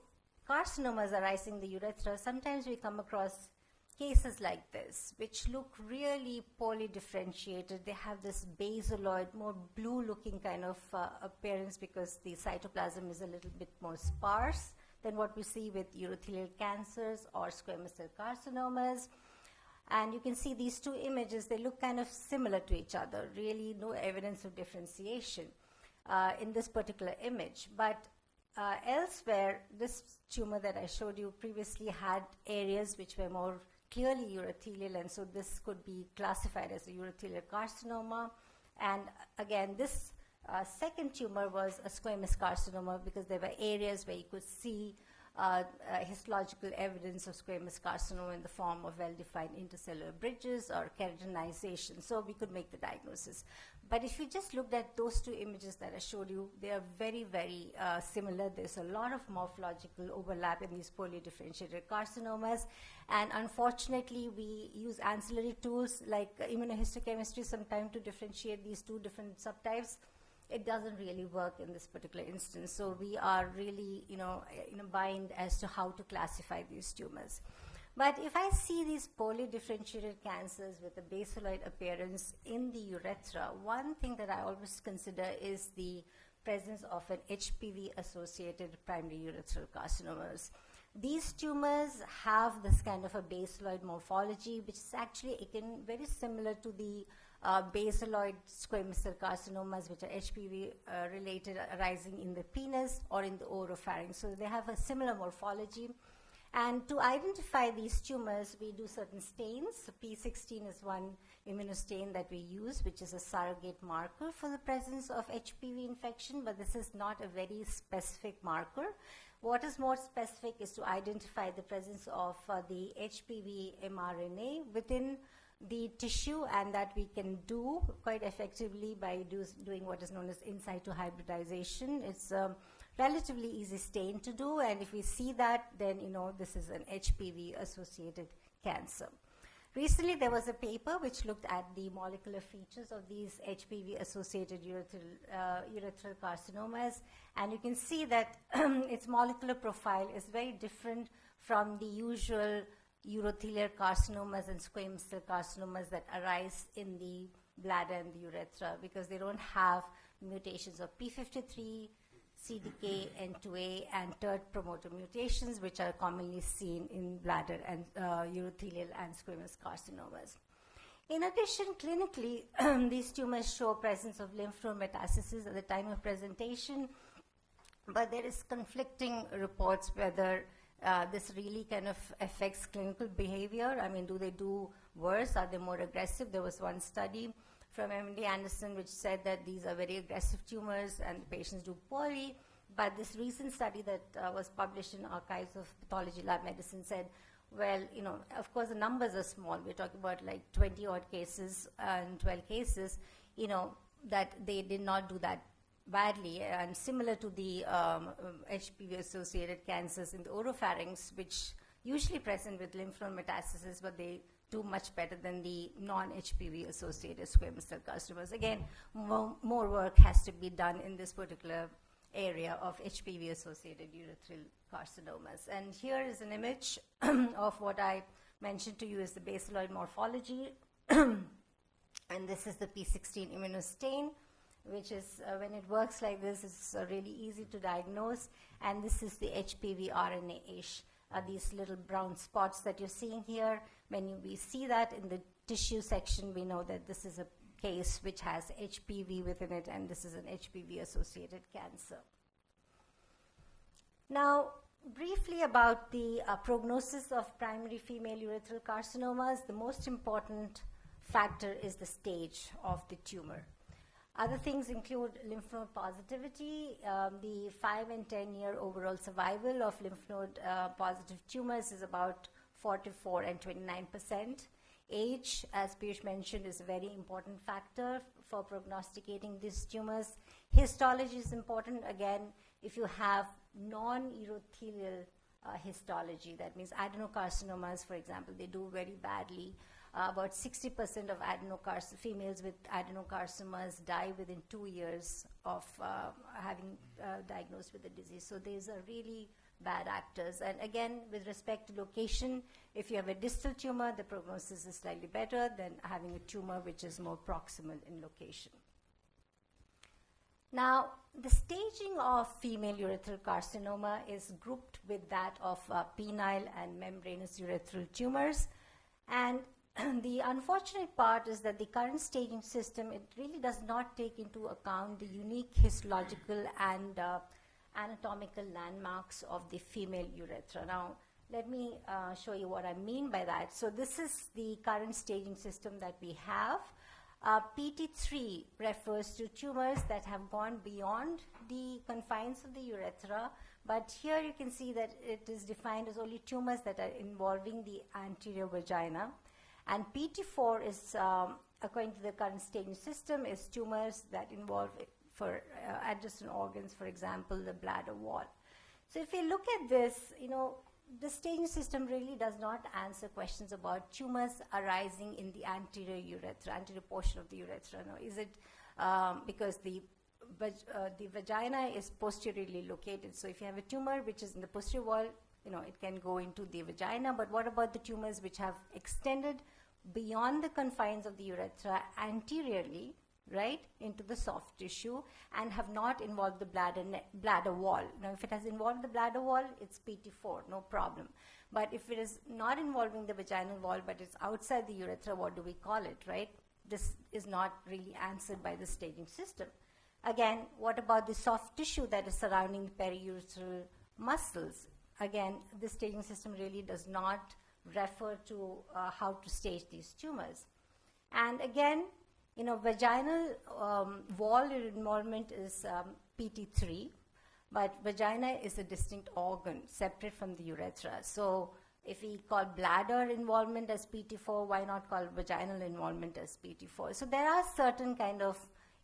carcinomas arising in the urethra, sometimes we come across cases like this, which look really poorly differentiated. They have this basaloid, more blue-looking kind of appearance because the cytoplasm is a little bit more sparse than what we see with urothelial cancers or squamous cell carcinomas. And you can see these two images, they look kind of similar to each other, really no evidence of differentiation in this particular image. But elsewhere, this tumor that I showed you previously had areas which were more clearly urothelial, and so this could be classified as a urothelial carcinoma. And again, this second tumor was a squamous carcinoma because there were areas where you could see histological evidence of squamous carcinoma in the form of well-defined intercellular bridges or keratinization, so we could make the diagnosis. But if you just looked at those two images that I showed you, they are very, very similar. There's a lot of morphological overlap in these poorly differentiated carcinomas, and unfortunately, we use ancillary tools like immunohistochemistry sometimes to differentiate these two different subtypes. It doesn't really work in this particular instance, so we are really, in a bind as to how to classify these tumors. But if I see these poorly differentiated cancers with a basaloid appearance in the urethra, one thing that I always consider is the presence of an HPV-associated primary urethral carcinomas. These tumors have this kind of a basaloid morphology, which is actually again very similar to the basaloid squamous cell carcinomas, which are HPV related, arising in the penis or in the oropharynx. So they have a similar morphology. And to identify these tumors, we do certain stains. P16 is one immunostain that we use, which is a surrogate marker for the presence of HPV infection, but this is not a very specific marker. What is more specific is to identify the presence of the HPV mRNA within the tissue, and that we can do quite effectively by doing what is known as in situ hybridization. It's relatively easy stain to do, and if we see that, then this is an HPV-associated cancer. Recently, there was a paper which looked at the molecular features of these HPV-associated urethral carcinomas, and you can see that its molecular profile is very different from the usual urothelial carcinomas and squamous cell carcinomas that arise in the bladder and the urethra, because they don't have mutations of P53, CDK, N2A, and TERT promoter mutations, which are commonly seen in bladder and urothelial and squamous carcinomas. In addition, clinically, these tumors show presence of lymph node metastasis at the time of presentation, but there is conflicting reports whether this really kind of affects clinical behavior. I mean, do they do worse? Are they more aggressive? There was one study from MD Anderson which said that these are very aggressive tumors and the patients do poorly. But this recent study that was published in Archives of Pathology Lab Medicine said, well, of course the numbers are small. We're talking about like 20 odd cases and 12 cases, that they did not do that badly, and similar to the HPV-associated cancers in the oropharynx, which usually present with lymph node metastasis, but they do much better than the non-HPV-associated squamous cell carcinomas. Again, more work has to be done in this particular area of HPV-associated urethral carcinomas. And here is an image of what I mentioned to you is the basaloid morphology, and this is the P16 immunostain, which is, when it works like this, it's really easy to diagnose. And this is the HPV RNA-ish, these little brown spots that you're seeing here. When we see that in the tissue section, we know that this is a case which has HPV within it, and this is an HPV-associated cancer. Now, briefly about the prognosis of primary female urethral carcinomas, the most important factor is the stage of the tumor. Other things include lymph node positivity. The 5 and 10-year overall survival of lymph node positive tumors is about 44 and 29%. Age, as Piyush mentioned, is a very important factor for prognosticating these tumors. Histology is important. Again, if you have non-urothelial histology, that means adenocarcinomas, for example, they do very badly. About 60% of females with adenocarcinomas die within 2 years of having diagnosed with the disease. So these are really bad actors. And again, with respect to location, if you have a distal tumor, the prognosis is slightly better than having a tumor which is more proximal in location. Now, the staging of female urethral carcinoma is grouped with that of penile and membranous urethral tumors. And the unfortunate part is that the current staging system, it really does not take into account the unique histological and anatomical landmarks of the female urethra. Now, let me show you what I mean by that. So this is the current staging system that we have. PT3 refers to tumors that have gone beyond the confines of the urethra, but here you can see that it is defined as only tumors that are involving the anterior vagina. And PT4 is, according to the current staging system, is tumors that involve for adjacent organs, for example, the bladder wall. So if you look at this, the staging system really does not answer questions about tumors arising in the anterior urethra, anterior portion of the urethra. Now, is it because the vagina is posteriorly located? So if you have a tumor which is in the posterior wall, it can go into the vagina. But what about the tumors which have extended beyond the confines of the urethra anteriorly, right, into the soft tissue and have not involved the bladder wall? Now, if it has involved the bladder wall, it's PT4, no problem. But if it is not involving the vaginal wall, but it's outside the urethra, what do we call it, right? This is not really answered by the staging system. Again, what about the soft tissue that is surrounding the periurethral muscles? Again, the staging system really does not refer to how to stage these tumors. And again, vaginal wall involvement is PT3, but vagina is a distinct organ separate from the urethra. So if we call bladder involvement as PT4, why not call vaginal involvement as PT4? So there are certain kind of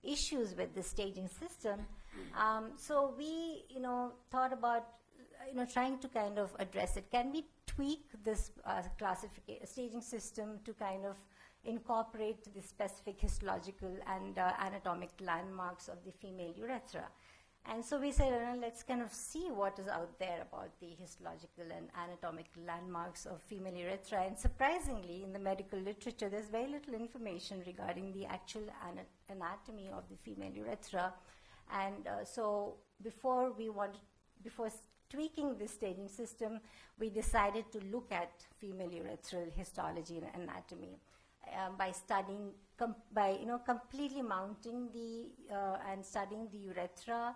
issues with the staging system. So we, thought about, trying to kind of address it. Can we tweak this staging system to kind of incorporate the specific histological and anatomic landmarks of the female urethra? And so we said, let's kind of see what is out there about the histological and anatomic landmarks of female urethra. And surprisingly, in the medical literature, there's very little information regarding the actual anatomy of the female urethra. And so before tweaking this staging system, we decided to look at female urethral histology and anatomy by studying, completely mounting and studying the urethra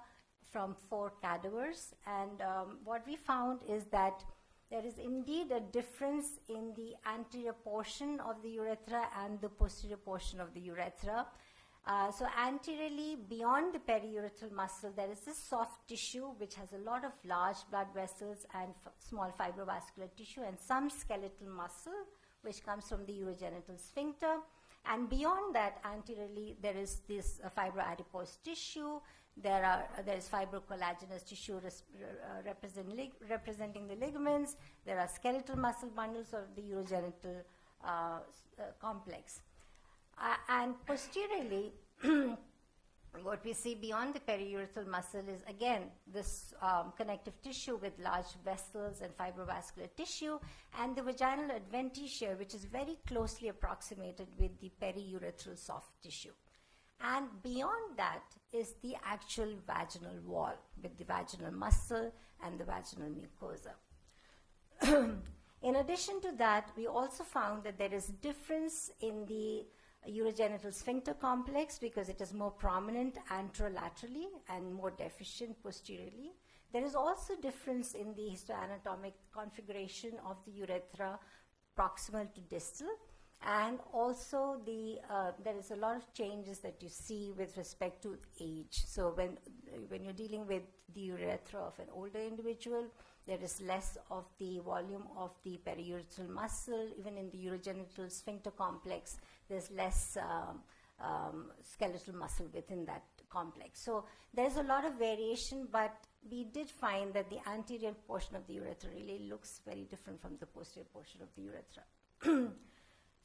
from 4 cadavers. And what we found is that there is indeed a difference in the anterior portion of the urethra and the posterior portion of the urethra. So anteriorly, beyond the periurethral muscle, there is this soft tissue which has a lot of large blood vessels and small fibrovascular tissue and some skeletal muscle which comes from the urogenital sphincter. And beyond that, anteriorly, there is this fibroadipose tissue. There is fibrocollagenous tissue representing the ligaments. There are skeletal muscle bundles of the urogenital complex. And posteriorly, what we see beyond the periurethral muscle is, again, this connective tissue with large vessels and fibrovascular tissue, and the vaginal adventitia, which is very closely approximated with the periurethral soft tissue. And beyond that is the actual vaginal wall with the vaginal muscle and the vaginal mucosa. In addition to that, we also found that there is difference in the urogenital sphincter complex because it is more prominent anterolaterally and more deficient posteriorly. There is also difference in the histoanatomic configuration of the urethra proximal to distal. And also there is a lot of changes that you see with respect to age. So when you're dealing with the urethra of an older individual, there is less of the volume of the periurethral muscle. Even in the urogenital sphincter complex, there's less skeletal muscle within that complex. So there's a lot of variation, but we did find that the anterior portion of the urethra really looks very different from the posterior portion of the urethra.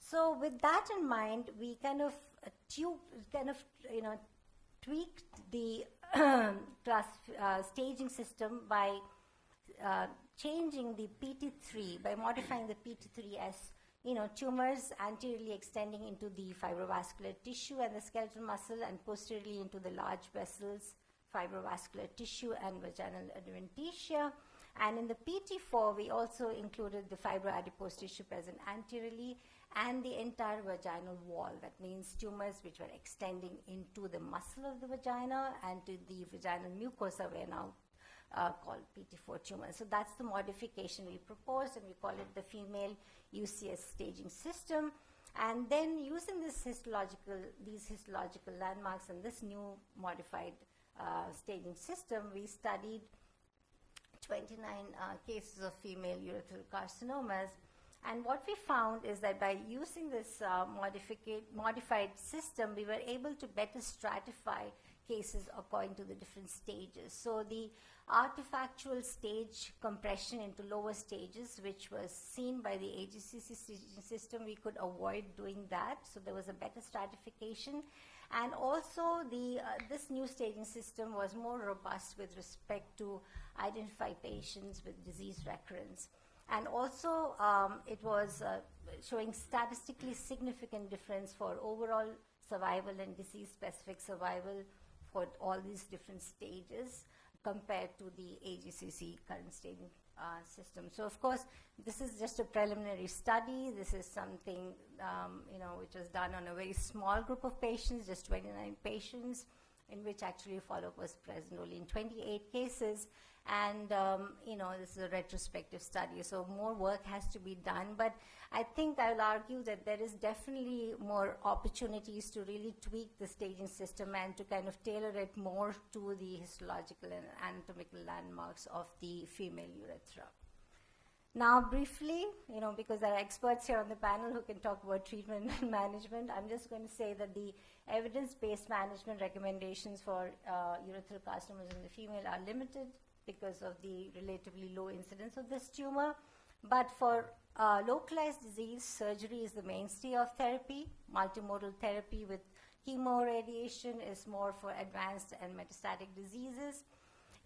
So with that in mind, we kind of tweaked the staging system by changing the PT3, by modifying the PT3 as tumors anteriorly extending into the fibrovascular tissue and the skeletal muscle, and posteriorly into the large vessels, fibrovascular tissue, and vaginal adventitia. And in the PT4, we also included the fibroadipose tissue present anteriorly and the entire vaginal wall. That means tumors which were extending into the muscle of the vagina and to the vaginal mucosa were now called PT4 tumors. So that's the modification we proposed, and we call it the female UCS staging system. And then using these histological landmarks and this new modified staging system, we studied 29 cases of female urethral carcinomas. And what we found is that by using this modified system, we were able to better stratify cases according to the different stages. So the artifactual stage compression into lower stages, which was seen by the AGCC staging system, we could avoid doing that. So there was a better stratification. And also this new staging system was more robust with respect to identify patients with disease recurrence. And also it was showing statistically significant difference for overall survival and disease-specific survival for all these different stages compared to the AGCC current staging system. So of course, this is just a preliminary study. This is something which was done on a very small group of patients, just 29 patients, in which actually follow-up was present only in 28 cases. And this is a retrospective study, so more work has to be done. But I think I'll argue that there is definitely more opportunities to really tweak the staging system and to kind of tailor it more to the histological and anatomical landmarks of the female urethra. Now, briefly, because there are experts here on the panel who can talk about treatment and management, I'm just going to say that the evidence-based management recommendations for urethral carcinomas in the female are limited because of the relatively low incidence of this tumor. But for localized disease, surgery is the mainstay of therapy. Multimodal therapy with chemoradiation is more for advanced and metastatic diseases.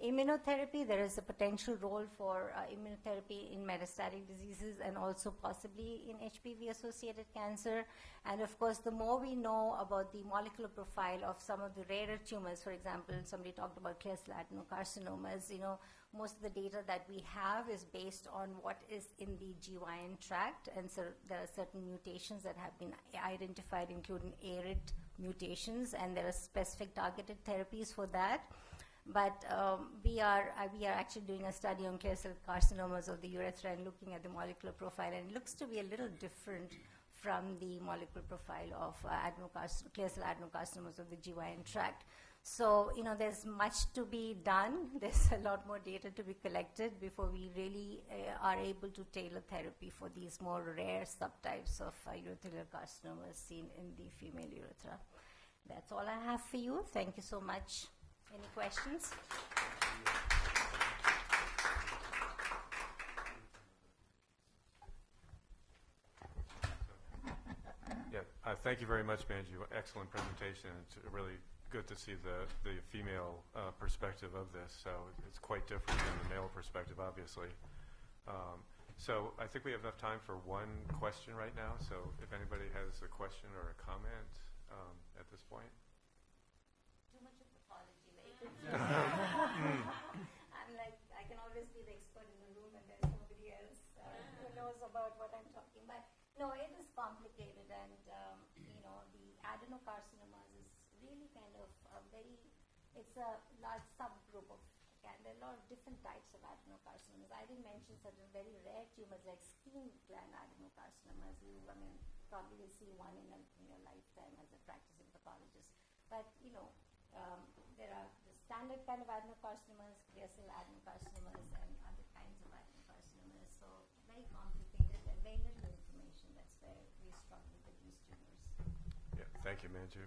Immunotherapy, there is a potential role for immunotherapy in metastatic diseases and also possibly in HPV-associated cancer. And of course, the more we know about the molecular profile of some of the rarer tumors, for example, somebody talked about clear cell adenocarcinomas, most of the data that we have is based on what is in the GYN tract. And so there are certain mutations that have been identified, including ARID mutations, and there are specific targeted therapies for that. But we are actually doing a study on clear cell carcinomas of the urethra and looking at the molecular profile, and it looks to be a little different from the molecular profile of clear cell adenocarcinomas of the GYN tract. So, there's much to be done. There's a lot more data to be collected before we really are able to tailor therapy for these more rare subtypes of urethral carcinomas seen in the female urethra. That's all I have for you. Thank you so much. Any questions? Yeah, thank you very much, Manju. Excellent presentation. It's really good to see the female perspective of this. So it's quite different than the male perspective, obviously. So I think we have enough time for one question right now. So if anybody has a question or a comment at this point. Too much of pathology, I'm like, I can always be the expert in the room and there's nobody else who knows about what I'm talking about. No, it is complicated, and the adenocarcinomas is really kind of it's a large subgroup of there are a lot of different types of adenocarcinomas. I didn't mention certain very rare tumors like skin gland adenocarcinomas. Probably will see one in your lifetime as a practicing pathologist. But, there are the standard kind of adenocarcinomas, clear cell adenocarcinomas, and other kinds of adenocarcinomas. So very complicated and very little information. That's where we struggle with these tumors. Yeah, thank you, Manju.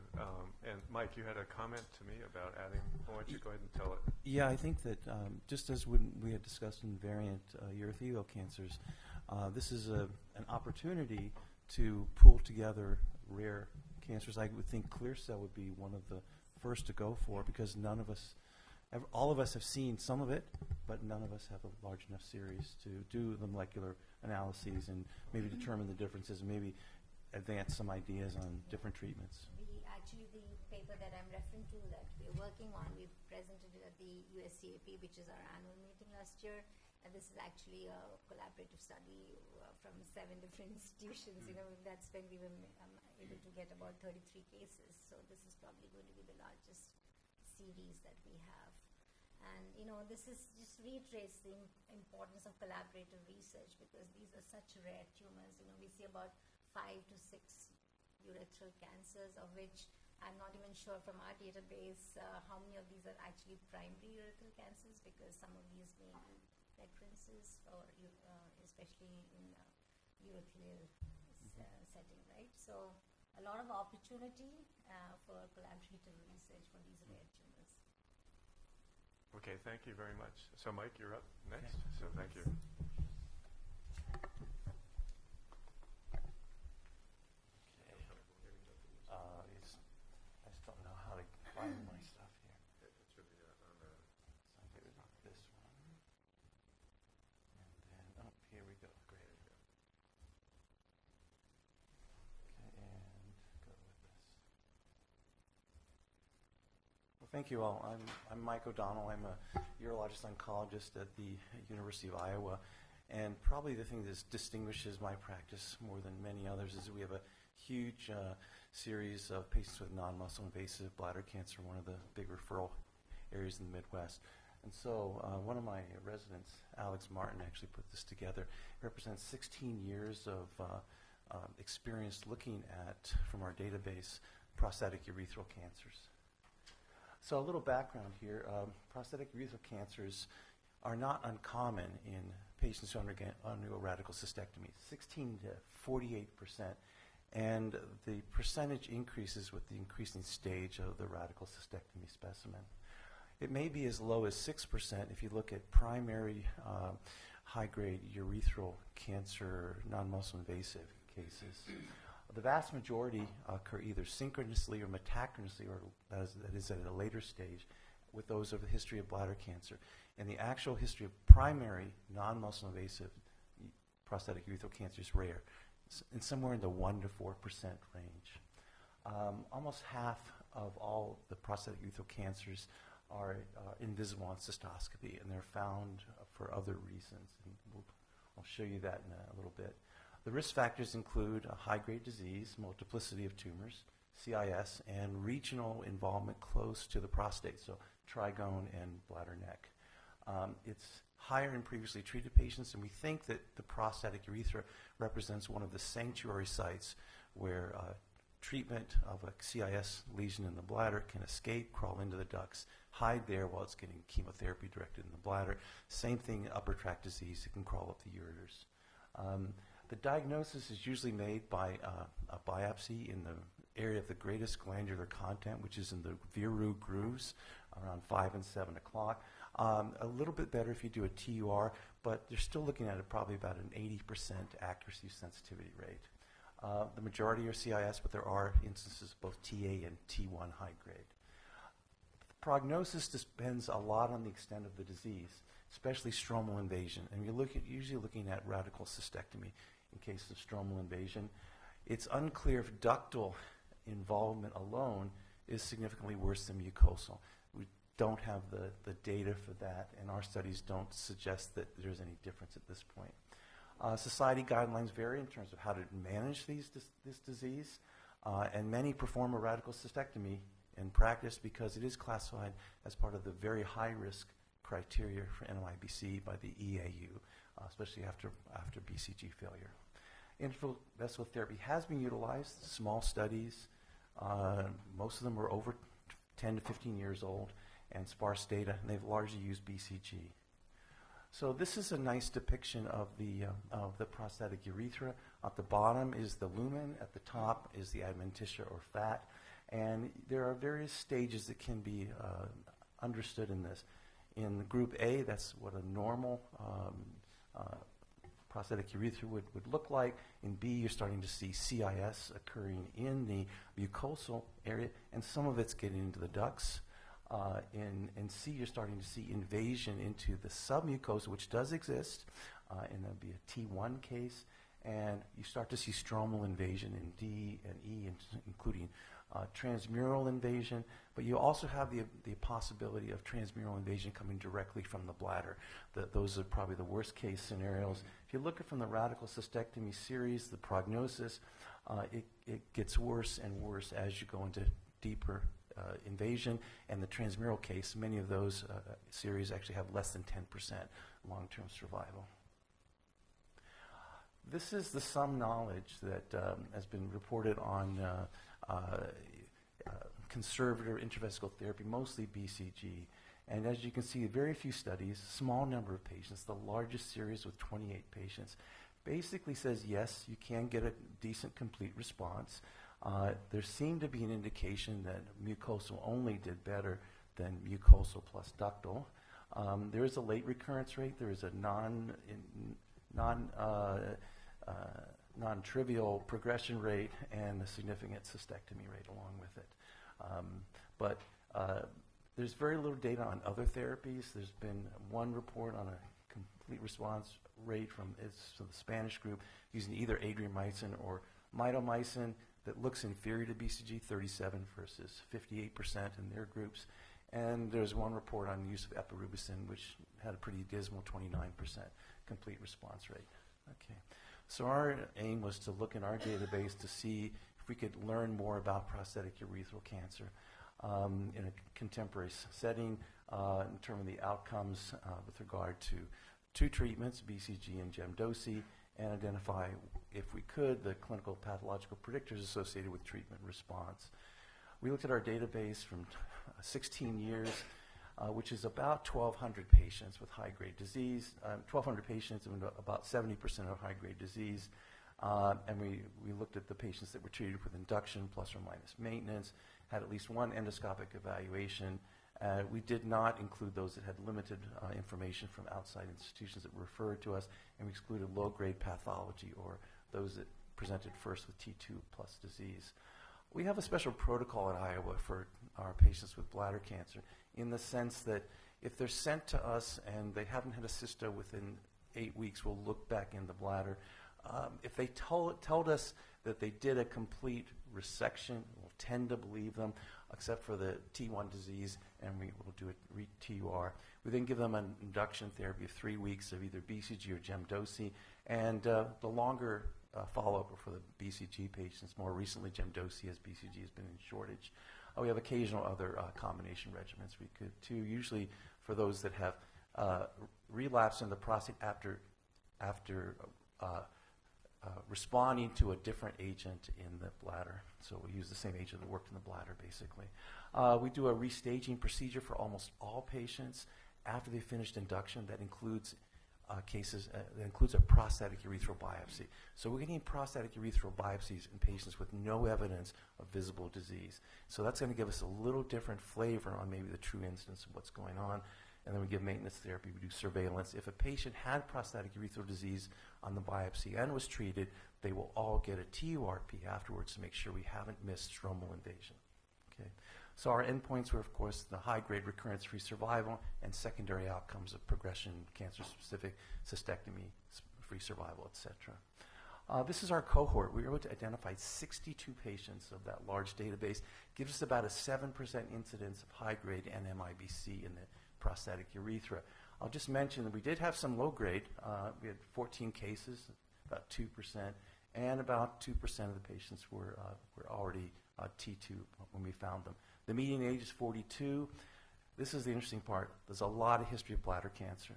And Mike, you had a comment to me about adding. Why don't you go ahead and tell it? Yeah, I think that just as when we had discussed in variant urothelial cancers, this is an opportunity to pull together rare cancers. I would think clear cell would be one of the first to go for, because all of us have seen some of it, but none of us have a large enough series to do the molecular analyses and maybe determine the differences and maybe advance some ideas on different treatments. The paper that I'm referring to that we're working on, we presented it at the USCAP, which is our annual meeting last year. And this is actually a collaborative study from 7 different institutions. That's when we were able to get about 33 cases. So this is probably going to be the largest series that we have. And, this just reiterates the importance of collaborative research, because these are such rare tumors. We see about 5 to 6 urethral cancers, of which I'm not even sure from our database how many of these are actually primary urethral cancers, because some of these may be recurrences, or especially in urethral setting, right? So a lot of opportunity for collaborative research for these rare tumors. Okay, thank you very much. So Mike, you're up next. Okay. So thank you. I just don't know how to find my stuff here. It should be on the. So I did this one. And then, here we go. Great. Okay, and go with this. Well, thank you all. I'm Mike O'Donnell. I'm a urologist oncologist at the University of Iowa. And probably the thing that distinguishes my practice more than many others is that we have a huge series of patients with non-muscle invasive bladder cancer, one of the big referral areas in the Midwest. And so one of my residents, Alex Martin, actually put this together. It represents 16 years of experience looking at, from our database, prostatic urethral cancers. So a little background here. Prostatic urethral cancers are not uncommon in patients who undergo radical cystectomy, 16 to 48%. And the percentage increases with the increasing stage of the radical cystectomy specimen. It may be as low as 6% if you look at primary high-grade urethral cancer, non-muscle invasive cases. The vast majority occur either synchronously or metachronously, or that is at a later stage, with those of a history of bladder cancer. And the actual history of primary non-muscle invasive prostatic urethral cancer is rare, and somewhere in the 1 to 4% range. Almost half of all the prostatic urethral cancers are invisible on cystoscopy, and they're found for other reasons. And I'll show you that in a little bit. The risk factors include a high-grade disease, multiplicity of tumors, CIS, and regional involvement close to the prostate, so trigone and bladder neck. It's higher in previously treated patients, and we think that the prostatic urethra represents one of the sanctuary sites where treatment of a CIS lesion in the bladder can escape, crawl into the ducts, hide there while it's getting chemotherapy directed in the bladder. Same thing, upper tract disease, it can crawl up the ureters. The diagnosis is usually made by a biopsy in the area of the greatest glandular content, which is in the Veru grooves around 5 and 7 o'clock. A little bit better if you do a TUR, but you're still looking at probably about an 80% accuracy sensitivity rate. The majority are CIS, but there are instances of both TA and T1 high grade. The prognosis depends a lot on the extent of the disease, especially stromal invasion. And you're usually looking at radical cystectomy in case of stromal invasion. It's unclear if ductal involvement alone is significantly worse than mucosal. We don't have the data for that, and our studies don't suggest that there's any difference at this point. Society guidelines vary in terms of how to manage this disease, and many perform a radical cystectomy in practice because it is classified as part of the very high-risk criteria for NMIBC by the EAU, especially after BCG failure. Intravesical therapy has been utilized, small studies. Most of them are over 10 to 15 years old and sparse data, and they've largely used BCG. So this is a nice depiction of the prostatic urethra. At the bottom is the lumen, at the top is the adventitia or fat, and there are various stages that can be understood in this. In group A, that's what a normal prostatic urethra would look like. In B, you're starting to see CIS occurring in the mucosal area, and some of it's getting into the ducts. In C, you're starting to see invasion into the submucosa, which does exist, and there'll be a T1 case, and you start to see stromal invasion in D and E, including transmural invasion, but you also have the possibility of transmural invasion coming directly from the bladder. Those are probably the worst case scenarios. If you look at from the radical cystectomy series, the prognosis, it gets worse and worse as you go into deeper invasion, and the transmural case, many of those series actually have less than 10% long-term survival. This is the some knowledge that has been reported on conservative intravesical therapy, mostly BCG. And as you can see, very few studies, small number of patients. The largest series with 28 patients basically says, yes, you can get a decent complete response. There seemed to be an indication that mucosal only did better than mucosal plus ductal. There is a late recurrence rate. There is a non-trivial progression rate and a significant cystectomy rate along with it. But there's very little data on other therapies. There's been one report on a complete response rate from the Spanish group using either adriamycin or mitomycin that looks inferior to BCG, 37 versus 58% in their groups. And there's one report on the use of epirubicin, which had a pretty dismal 29% complete response rate. Okay. So our aim was to look in our database to see if we could learn more about prostatic urethral cancer in a contemporary setting, determine the outcomes with regard to two treatments, BCG and gemdosi, and identify, if we could, the clinical pathological predictors associated with treatment response. We looked at our database from 16 years. which is about 1,200 patients with high-grade disease, 1,200 patients and about 70% of high-grade disease. And we looked at the patients that were treated with induction plus or minus maintenance, had at least one endoscopic evaluation. We did not include those that had limited information from outside institutions that were referred to us, and we excluded low-grade pathology or those that presented first with T2 plus disease. We have a special protocol at Iowa for our patients with bladder cancer in the sense that if they're sent to us and they haven't had a cysto within 8 weeks, we'll look back in the bladder. If they told us that they did a complete resection, we'll tend to believe them, except for the T1 disease, and we will do a TUR. We then give them an induction therapy of 3 weeks of either BCG or gemdosi, and the longer follow-up for the BCG patients. More recently, gemdosi as BCG has been in shortage. We have occasional other combination regimens we could too, usually for those that have relapse in the prostate after responding to a different agent in the bladder. So we use the same agent that worked in the bladder, basically. We do a restaging procedure for almost all patients after they finished induction. That includes cases, that includes a prostatic urethral biopsy. So we're getting prostatic urethral biopsies in patients with no evidence of visible disease. So that's going to give us a little different flavor on maybe the true incidence of what's going on. And then we give maintenance therapy, we do surveillance. If a patient had prostatic urethral disease on the biopsy and was treated, they will all get a TURP afterwards to make sure we haven't missed stromal invasion. Okay. So our endpoints were, of course, the high-grade recurrence-free survival and secondary outcomes of progression, cancer-specific cystectomy, free survival, etc. This is our cohort. We were able to identify 62 patients of that large database. Gives us about a 7% incidence of high-grade NMIBC in the prostatic urethra. I'll just mention that we did have some low-grade. We had 14 cases, about 2%, and about 2% of the patients were already T2 when we found them. The median age is 42. This is the interesting part. There's a lot of history of bladder cancer.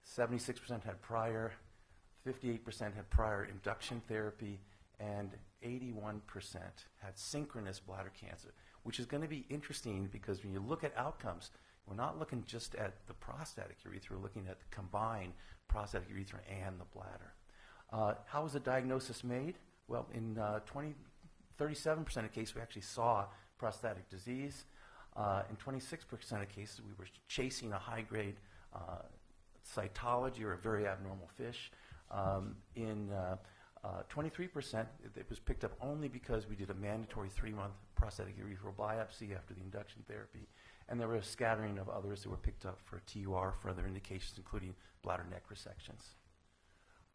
76% had prior, 58% had prior induction therapy, and 81% had synchronous bladder cancer, which is going to be interesting because when you look at outcomes, we're not looking just at the prostatic urethra, we're looking at the combined prostatic urethra and the bladder. How was the diagnosis made? Well, in 37% of cases, we actually saw prostatic disease. In 26% of cases, we were chasing a high-grade cytology or a very abnormal fish. In 23%, it was picked up only because we did a mandatory 3-month prostatic urethral biopsy after the induction therapy. And there were a scattering of others that were picked up for TUR for other indications, including bladder neck resections.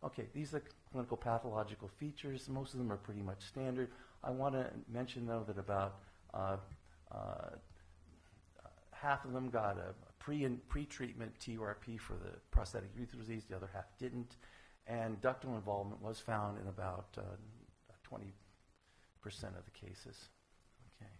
Okay, these are clinical pathological features. Most of them are pretty much standard. I want to mention, though, that about half of them got a pre-treatment TURP for the prostatic urethral disease. The other half didn't. And ductal involvement was found in about 20% of the cases. Okay.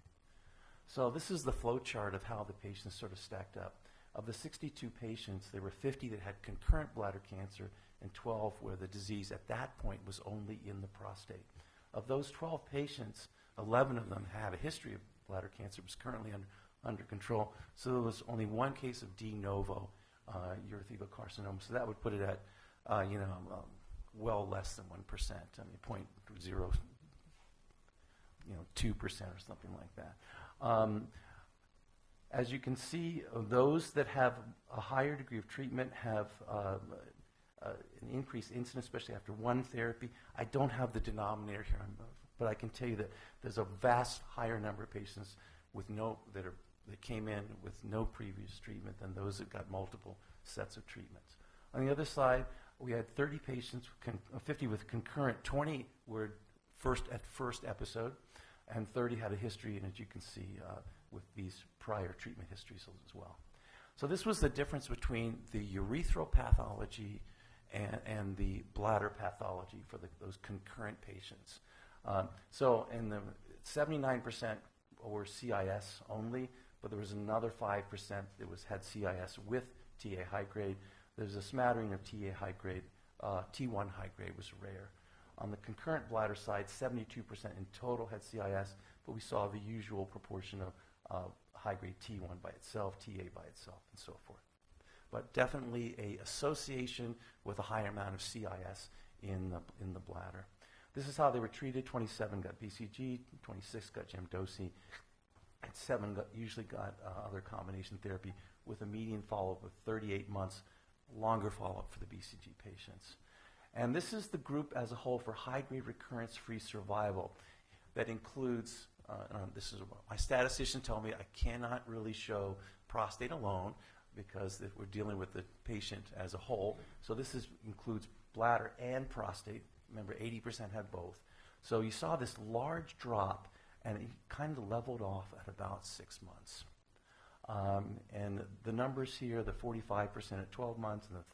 So this is the flow chart of how the patients sort of stacked up. Of the 62 patients, there were 50 that had concurrent bladder cancer and 12 where the disease at that point was only in the prostate. Of those 12 patients, 11 of them had a history of bladder cancer. It was currently under control. So there was only one case of de novo urethral carcinoma. So that would put it at, well less than 1%. I mean, 0.0, 2% or something like that. As you can see, those that have a higher degree of treatment have an increased incidence, especially after one therapy. I don't have the denominator here, but I can tell you that there's a vast higher number of patients with that came in with no previous treatment than those that got multiple sets of treatments. On the other side, we had 30 patients, 50 with concurrent, 20 were at first episode, and 30 had a history, and as you can see, with these prior treatment histories as well. So this was the difference between the urethral pathology and the bladder pathology for those concurrent patients. So in the 79% were CIS only, but there was another 5% that had CIS with TA high grade. There's a smattering of TA high grade. T1 high grade was rare. On the concurrent bladder side, 72% in total had CIS, but we saw the usual proportion of high-grade T1 by itself, TA by itself, and so forth. But definitely a association with a higher amount of CIS in the bladder. This is how they were treated. 27 got BCG, 26 got gemdosi, and 7 usually got other combination therapy with a median follow-up of 38 months, longer follow-up for the BCG patients. And this is the group as a whole for high-grade recurrence-free survival. That includes, this is my statistician told me I cannot really show prostate alone because if we're dealing with the patient as a whole. So this includes bladder and prostate. Remember, 80% had both. So you saw this large drop, and it kind of leveled off at about 6 months. And the numbers here, the 45% at 12 months and the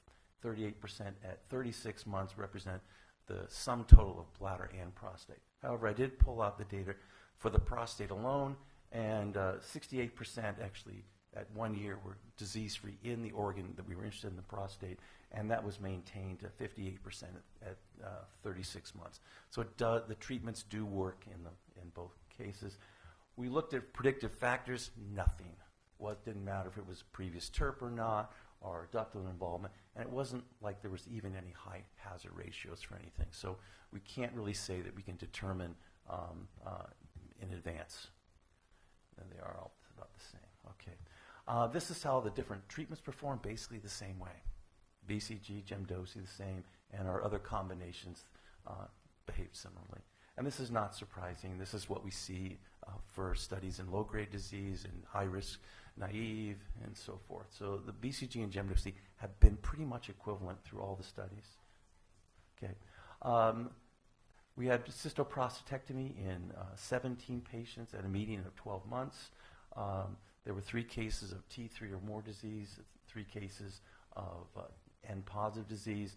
38% at 36 months represent the sum total of bladder and prostate. However, I did pull out the data for the prostate alone, and 68% actually at 1 year were disease-free in the organ that we were interested in, the prostate, and that was maintained to 58% at 36 months. So the treatments do work in both cases. We looked at predictive factors, nothing. It didn't matter if it was previous TERP or not, or ductal involvement, and it wasn't like there was even any high hazard ratios for anything. So we can't really say that we can determine in advance. And they are all about the same. Okay. This is how the different treatments perform, basically the same way. BCG, gemdosi, the same, and our other combinations behave similarly. And this is not surprising. This is what we see for studies in low-grade disease and high-risk naive and so forth. So the BCG and gemdosi have been pretty much equivalent through all the studies. Okay. We had cystoprostatectomy in 17 patients at a median of 12 months. There were 3 cases of T3 or more disease, 3 cases of N-positive disease.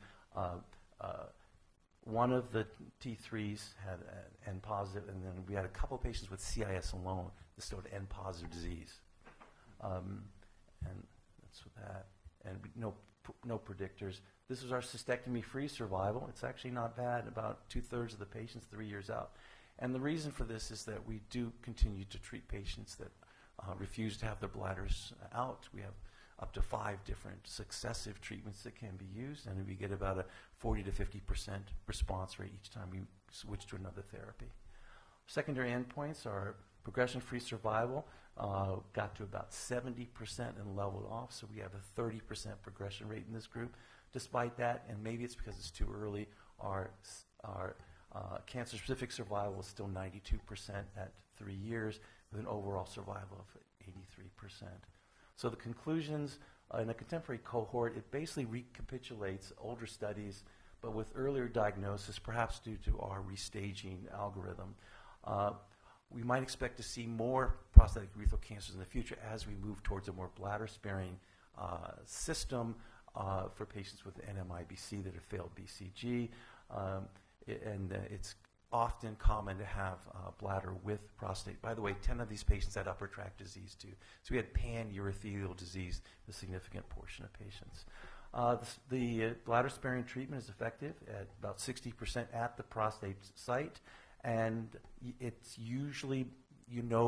One of the T3s had N-positive, and then we had a couple of patients with CIS alone that showed N-positive disease. And that's with that. And no predictors. This is our cystectomy-free survival. It's actually not bad, about 2/3 of the patients 3 years out. And the reason for this is that we do continue to treat patients that refuse to have their bladders out. We have up to 5 different successive treatments that can be used, and we get about a 40 to 50% response rate each time we switch to another therapy. Secondary endpoints are progression-free survival, got to about 70% and leveled off, so we have a 30% progression rate in this group. Despite that, and maybe it's because it's too early, our cancer-specific survival is still 92% at 3 years, with an overall survival of 83%. So the conclusions in a contemporary cohort, it basically recapitulates older studies, but with earlier diagnosis, perhaps due to our restaging algorithm. We might expect to see more prostatic urethral cancers in the future as we move towards a more bladder-sparing system for patients with NMIBC that have failed BCG. It's often common to have bladder with prostate. By the way, 10 of these patients had upper tract disease too. So we had pan-urothelial disease, a significant portion of patients. The bladder-sparing treatment is effective at about 60% at the prostate site, and it's usually,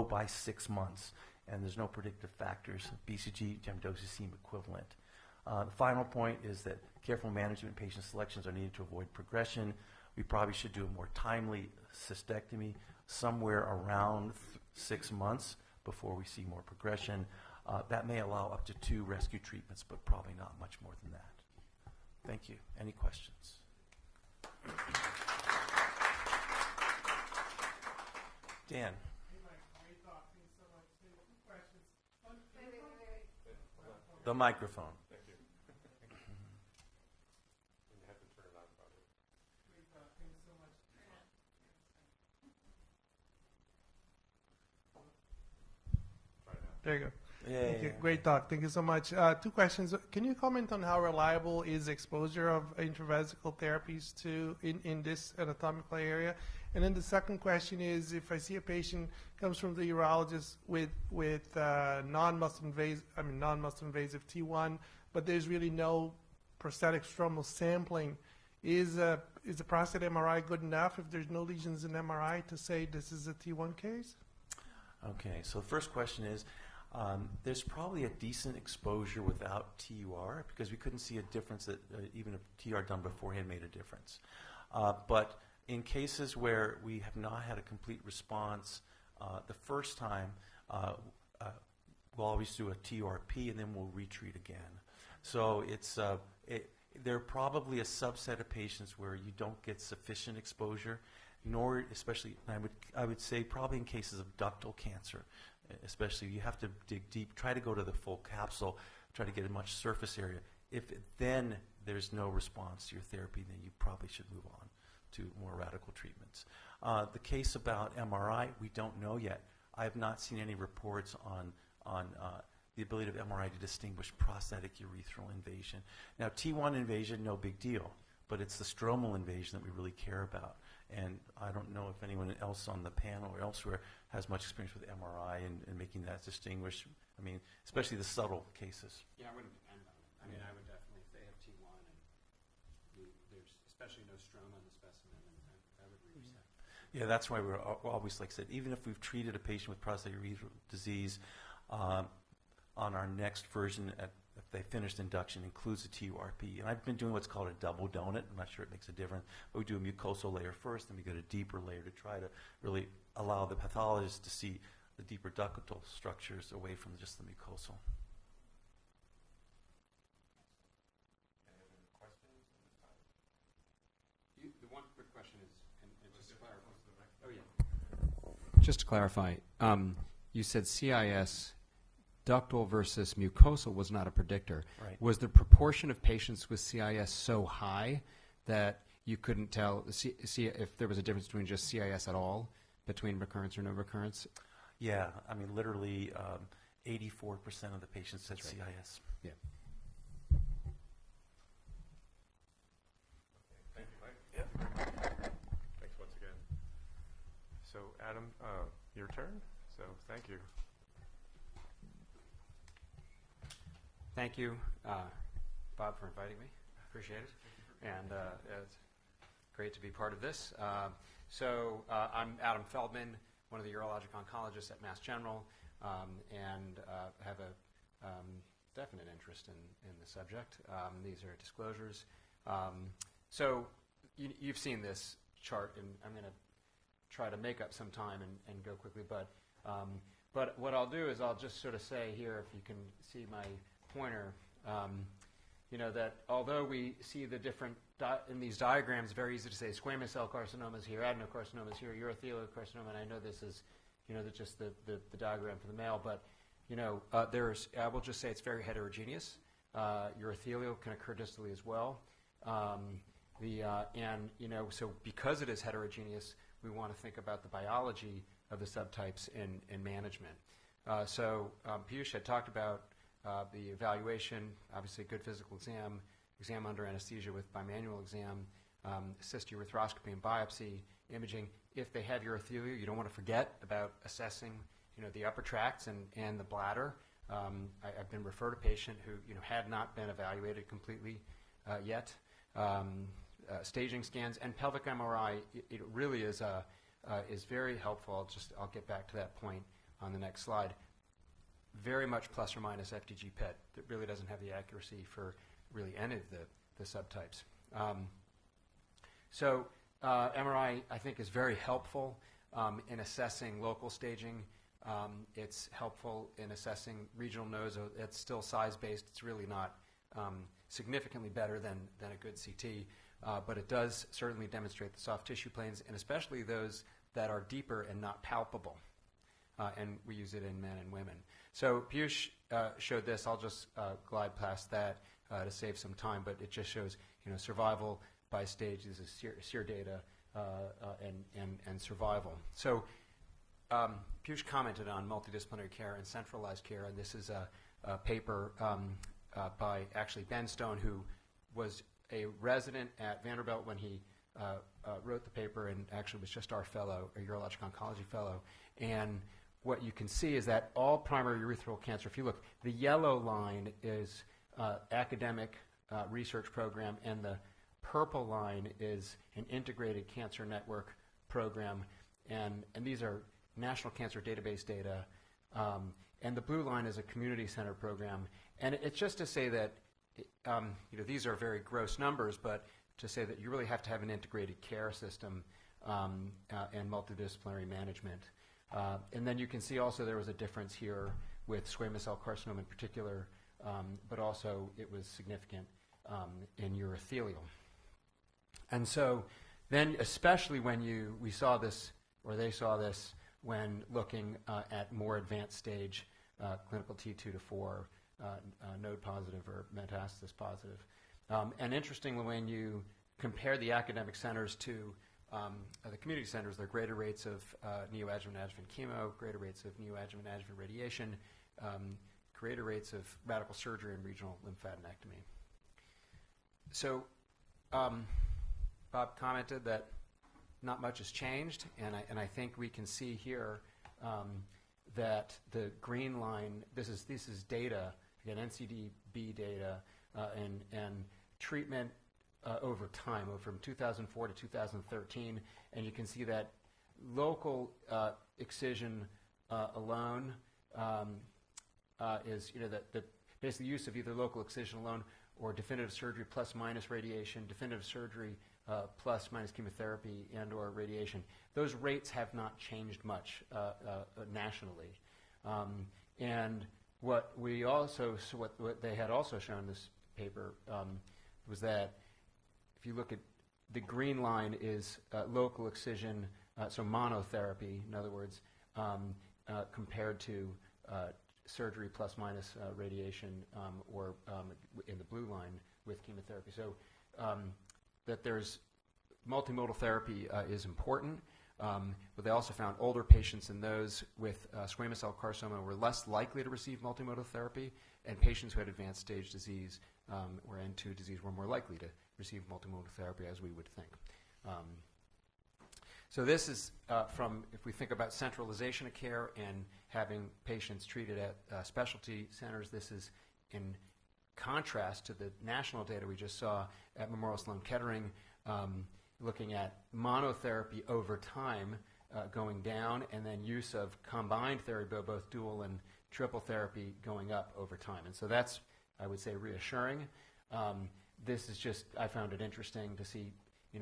by 6 months, and there's no predictive factors. BCG, gemdosi seem equivalent. The final point is that careful management and patient selections are needed to avoid progression. We probably should do a more timely cystectomy somewhere around 6 months before we see more progression. That may allow up to 2 rescue treatments, but probably not much more than that. Thank you. Any questions? Dan. The microphone. Thank you. You have to turn it on, probably. There you go. Yeah, Thank you. Great talk. Thank you so much. 2 questions. Can you comment on how reliable is exposure of intravesical therapies in this anatomical area? And then the second question is, if I see a patient comes from the urologist with non-muscle invasive T1, but there's really no prostatic stromal sampling, is a prostate MRI good enough if there's no lesions in MRI to say this is a T1 case? Okay, so the first question is, there's probably a decent exposure without TUR because we couldn't see a difference that even a TUR done beforehand made a difference. But in cases where we have not had a complete response the first time, we'll always do a TURP and then we'll retreat again. So there are probably a subset of patients where you don't get sufficient exposure, nor especially, I would say probably in cases of ductal cancer, especially you have to dig deep, try to go to the full capsule, try to get as much surface area. If then there's no response to your therapy, then you probably should move on to more radical treatments. The case about MRI, we don't know yet. I have not seen any reports on the ability of MRI to distinguish prostatic urethral invasion. Now, T1 invasion, no big deal, but it's the stromal invasion that we really care about. And I don't know if anyone else on the panel or elsewhere has much experience with MRI and making that distinguish. I mean, especially the subtle cases. Yeah, I wouldn't depend on it. I mean, I would definitely, if they have T1 and there's especially no stroma in the specimen, I would resect. Yeah, that's why we're always, like I said, even if we've treated a patient with prostatic urethral disease, on our next version, if they finished induction, includes a TURP. And I've been doing what's called a double donut. I'm not sure it makes a difference. But we do a mucosal layer first, then we get a deeper layer to try to really allow the pathologist to see the deeper ductal structures away from just the mucosal. The one quick question is, and just to clarify. Oh, yeah. Just to clarify, you said CIS ductal versus mucosal was not a predictor. Right. Was the proportion of patients with CIS so high that you couldn't tell see if there was a difference between just CIS at all, between recurrence or no recurrence? Yeah, I mean, literally 84% of the patients had CIS. Yeah. Thank you, Mike. Yeah. Thanks once again. So, Adam, your turn. So, thank you. Thank you, Bob, for inviting me. Appreciate it. And it's great to be part of this. I'm Adam Feldman, one of the urologic oncologists at Mass General, and have a definite interest in the subject. These are disclosures. You've seen this chart, and I'm going to try to make up some time and go quickly. But what I'll do is I'll just sort of say here, if you can see my pointer, that although we see the different in these diagrams, very easy to say squamous cell carcinomas here, adenocarcinomas here, urothelial carcinoma, and I know this is just the diagram for the male, but I will just say it's very heterogeneous. Urothelial can occur distally as well, so because it is heterogeneous, we want to think about the biology of the subtypes in management. Piyush had talked about the evaluation, obviously good physical exam under anesthesia with bimanual exam, cyst urethrooscopy and biopsy, imaging. If they have urothelia, you don't want to forget about assessing, the upper tracts and the bladder. I've been referred a patient who, had not been evaluated completely yet. Staging scans and pelvic MRI, it really is very helpful. I'll get back to that point on the next slide. Very much plus or minus FDG PET. That really doesn't have the accuracy for really any of the subtypes. MRI, I think, is very helpful in assessing local staging. It's helpful in assessing regional nodes. It's still size-based. It's really not significantly better than a good CT, but it does certainly demonstrate the soft tissue planes, and especially those that are deeper and not palpable. And we use it in men and women. So Piyush showed this. I'll just glide past that to save some time, but it just shows survival by stage. This is SEER data and survival. So Piyush commented on multidisciplinary care and centralized care, and this is a paper by actually Ben Stone, who was a resident at Vanderbilt when he wrote the paper and actually was just our fellow, a urologic oncology fellow. And what you can see is that all primary urethral cancer, if you look, the yellow line is academic research program, and the purple line is an integrated cancer network program. And these are National Cancer Database data, and the blue line is a community center program. And it's just to say that these are very gross numbers, but to say that you really have to have an integrated care system and multidisciplinary management. And then you can see also there was a difference here with squamous cell carcinoma in particular, but also it was significant in urothelial. And so then, especially when we saw this, or they saw this, when looking at more advanced stage clinical T2 to 4, node positive or metastasis positive. And interestingly, when you compare the academic centers to the community centers, there are greater rates of neoadjuvant adjuvant chemo, greater rates of neoadjuvant adjuvant radiation, greater rates of radical surgery and regional lymphadenectomy. So Bob commented that not much has changed, and I think we can see here that the green line, this is data, again, NCDB data, and treatment over time, from 2004 to 2013, and you can see that local excision alone is, the basically use of either local excision alone or definitive surgery plus minus radiation, definitive surgery plus minus chemotherapy and or radiation. Those rates have not changed much nationally. And what they had also shown in this paper was that if you look at the green line is local excision, so monotherapy, in other words, compared to surgery plus minus radiation, or in the blue line with chemotherapy. So that there's multimodal therapy is important, but they also found older patients and those with squamous cell carcinoma were less likely to receive multimodal therapy, and patients who had advanced stage disease or N2 disease were more likely to receive multimodal therapy, as we would think. So this is from, if we think about centralization of care and having patients treated at specialty centers, this is in contrast to the national data we just saw at Memorial Sloan Kettering, looking at monotherapy over time going down, and then use of combined therapy, both dual and triple therapy, going up over time. And so that's, I would say, reassuring. This is just, I found it interesting to see,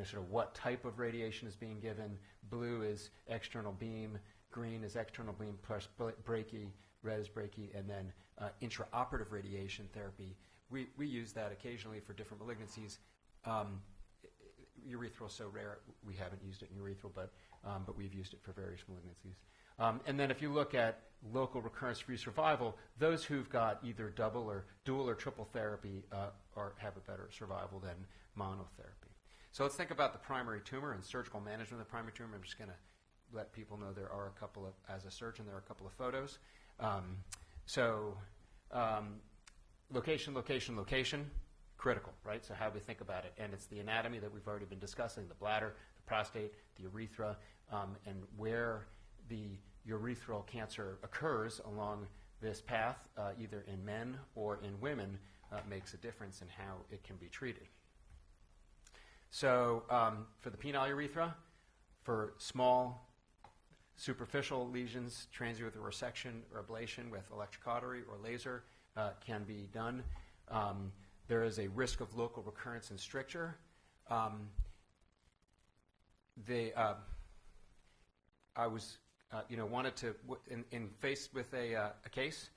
sort of what type of radiation is being given. Blue is external beam, green is external beam plus brachy, red is brachy, and then intraoperative radiation therapy. We use that occasionally for different malignancies. Urethral is so rare, we haven't used it in urethral, but we've used it for various malignancies. And then if you look at local recurrence-free survival, those who've got either double or dual or triple therapy have a better survival than monotherapy. So let's think about the primary tumor and surgical management of the primary tumor. I'm just going to let people know there are a couple of, as a surgeon, there are a couple of photos. Location, location, location, critical, right? So how do we think about it? And it's the anatomy that we've already been discussing, the bladder, the prostate, the urethra, and where the urethral cancer occurs along this path, either in men or in women, makes a difference in how it can be treated. So for the penile urethra, for small superficial lesions, transurethral resection or ablation with electrocautery or laser can be done. There is a risk of local recurrence and stricture. I was, wanted to, in faced with a case,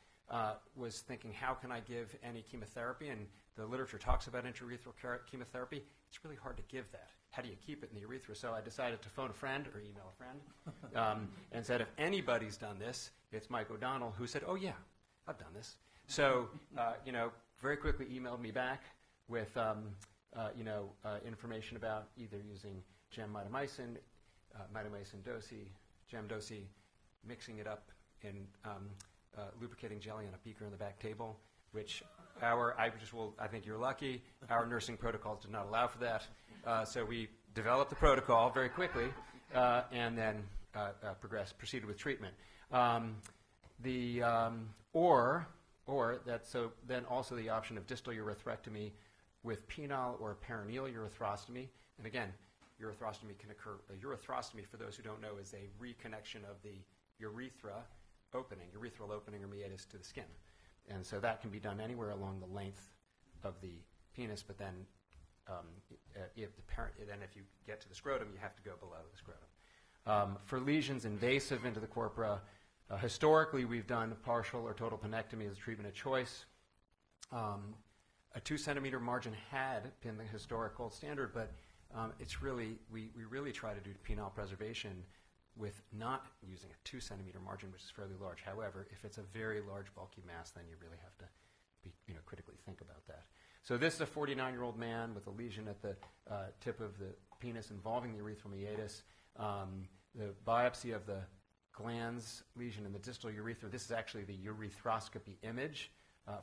was thinking, how can I give any chemotherapy? And the literature talks about intraurethral chemotherapy. It's really hard to give that. How do you keep it in the urethra? So I decided to phone a friend or email a friend and said, if anybody's done this, it's Mike O'Donnell, who said, oh, yeah, I've done this. So, very quickly emailed me back with, information about either using gem-mitomycin, mitomycin dosi, gem-dosi, mixing it up in lubricating jelly on a beaker on the back table, which I think you're lucky, our nursing protocols did not allow for that. So we developed the protocol very quickly and then proceeded with treatment. Then also the option of distal urethrectomy with penile or perineal urethrostomy. And again, urethrostomy can occur. Urethrostomy, for those who don't know, is a reconnection of the urethral opening or meatus to the skin. And so that can be done anywhere along the length of the penis, but then if you get to the scrotum, you have to go below the scrotum. For lesions invasive into the corpora, historically we've done partial or total penectomy as a treatment of choice. A 2 centimeter margin had been the historic gold standard, but we really try to do penile preservation with not using a 2 centimeter margin, which is fairly large. However, if it's a very large bulky mass, then you really have to critically think about that. So this is a 49-year-old man with a lesion at the tip of the penis involving the urethral meatus. The biopsy of the glans lesion in the distal urethra, this is actually the urethroscopy image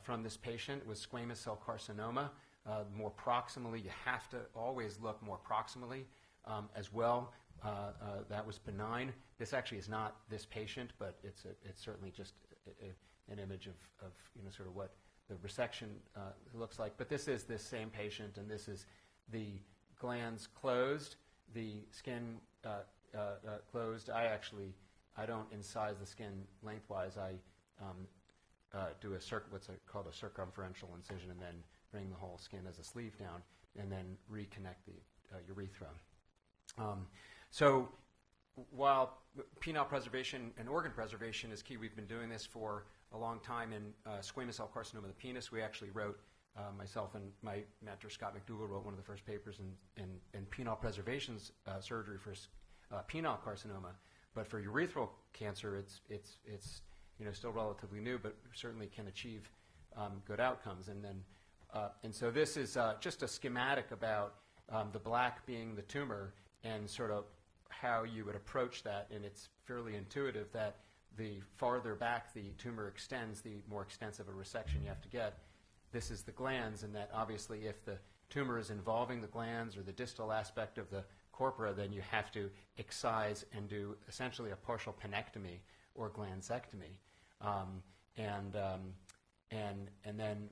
from this patient with squamous cell carcinoma. More proximally, you have to always look more proximally as well. That was benign. This actually is not this patient, but it's certainly just an image of sort of what the resection looks like. But this is this same patient, and this is the glands closed, the skin closed. I don't incise the skin lengthwise. I do what's called a circumferential incision, and then bring the whole skin as a sleeve down, and then reconnect the urethra. So while penile preservation and organ preservation is key, we've been doing this for a long time in squamous cell carcinoma of the penis. We actually wrote, myself and my mentor Scott McDougall wrote one of the first papers in penile preservation surgery for penile carcinoma. But for urethral cancer, it's still relatively new, but certainly can achieve good outcomes. And so this is just a schematic about the black being the tumor and sort of how you would approach that. And it's fairly intuitive that the farther back the tumor extends, the more extensive a resection you have to get. This is the glands, and that obviously if the tumor is involving the glands or the distal aspect of the corpora, then you have to excise and do essentially a partial penectomy or glandsectomy. And then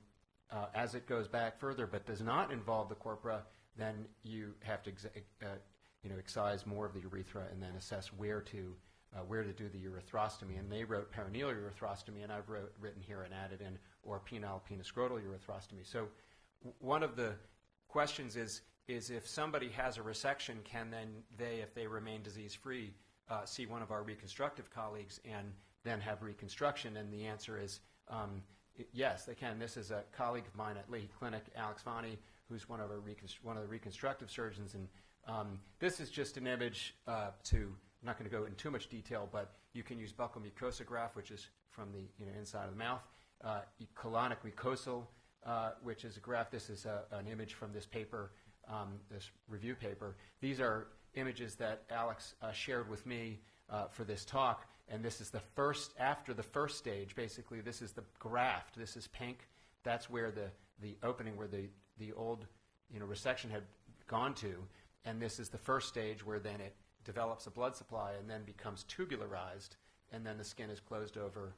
as it goes back further but does not involve the corpora, then you have to excise more of the urethra and then assess where to do the urethrostomy. And they wrote perineal urethrostomy, and I've written here and added in or penile penoscrotal urethrostomy. So one of the questions is if somebody has a resection, can then they, if they remain disease-free, see one of our reconstructive colleagues and then have reconstruction? And the answer is yes, they can. This is a colleague of mine at Leahy Clinic, Alex Vani, who's one of the reconstructive surgeons. And this is just an image I'm not going to go in too much detail, but you can use buccal mucosa graft, which is from the inside of the mouth, colonic mucosal, which is a graft. This is an image from this paper, this review paper. These are images that Alex shared with me for this talk, and this is after the first stage. Basically, this is the graft. This is pink. That's where the opening where the old resection had gone to, and this is the first stage where then it develops a blood supply and then becomes tubularized, and then the skin is closed over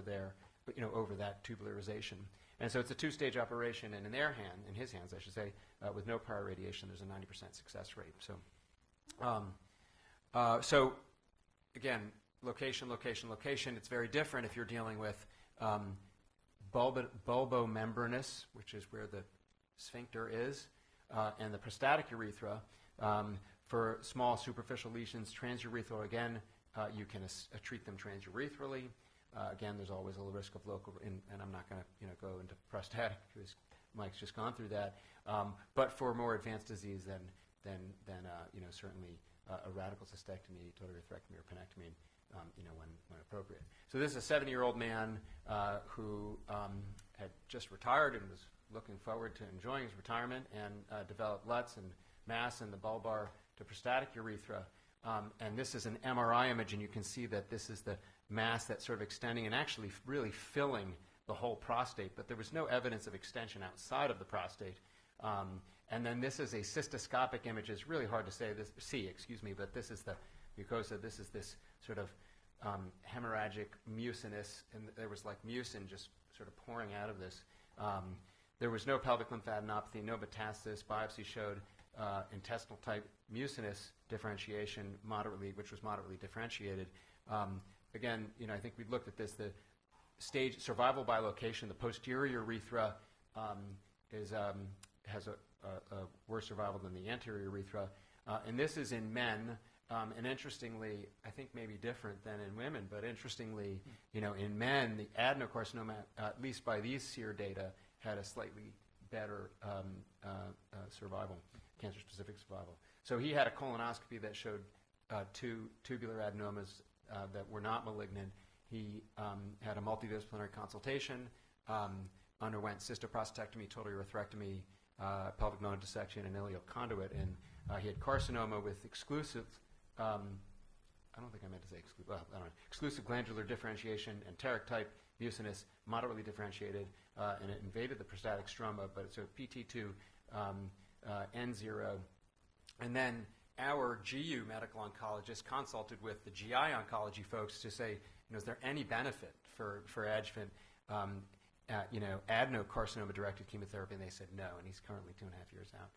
there, over that tubularization. And so it's a two-stage operation, and in his hands, I should say, with no prior radiation, there's a 90% success rate. So again, location. It's very different if you're dealing with bulbomembranous, which is where the sphincter is, and the prostatic urethra. For small superficial lesions, transurethral, again, you can treat them transurethrally. Again, there's always a little risk of local, and I'm not going to go into prostatic because Mike's just gone through that. But for more advanced disease, then certainly a radical cystectomy, total urethrectomy, or penectomy, when appropriate. So this is a 70-year-old man who had just retired and was looking forward to enjoying his retirement, and developed LUTS and mass in the bulbar to prostatic urethra. And this is an MRI image, and you can see that this is the mass that's sort of extending and actually really filling the whole prostate, but there was no evidence of extension outside of the prostate. And then this is a cystoscopic image. It's really hard to see, but this is the mucosa. This is this sort of hemorrhagic mucinous, and there was like mucin just sort of pouring out of this. There was no pelvic lymphadenopathy, no metastasis. Biopsy showed intestinal type mucinous differentiation, which was moderately differentiated. again, I think we looked at this, the stage survival by location, the posterior urethra has a worse survival than the anterior urethra. And this is in men, and interestingly, I think maybe different than in women, but interestingly, in men, the adenocarcinoma, at least by these SEER data, had a slightly better survival, cancer-specific survival. So he had a colonoscopy that showed 2 tubular adenomas that were not malignant. He had a multidisciplinary consultation, underwent cystoprostatectomy, total urethrectomy, pelvic node dissection, and ileal conduit, and he had carcinoma with exclusive, I don't think I meant to say exclusive, well, I don't know, exclusive glandular differentiation, enteric type, mucinous, moderately differentiated, and it invaded the prostatic stroma, but it's a PT2 N0. And then our GU medical oncologist consulted with the GI oncology folks to say, is there any benefit for adjuvant adenocarcinoma-directed chemotherapy? And they said no, and he's currently 2.5 years out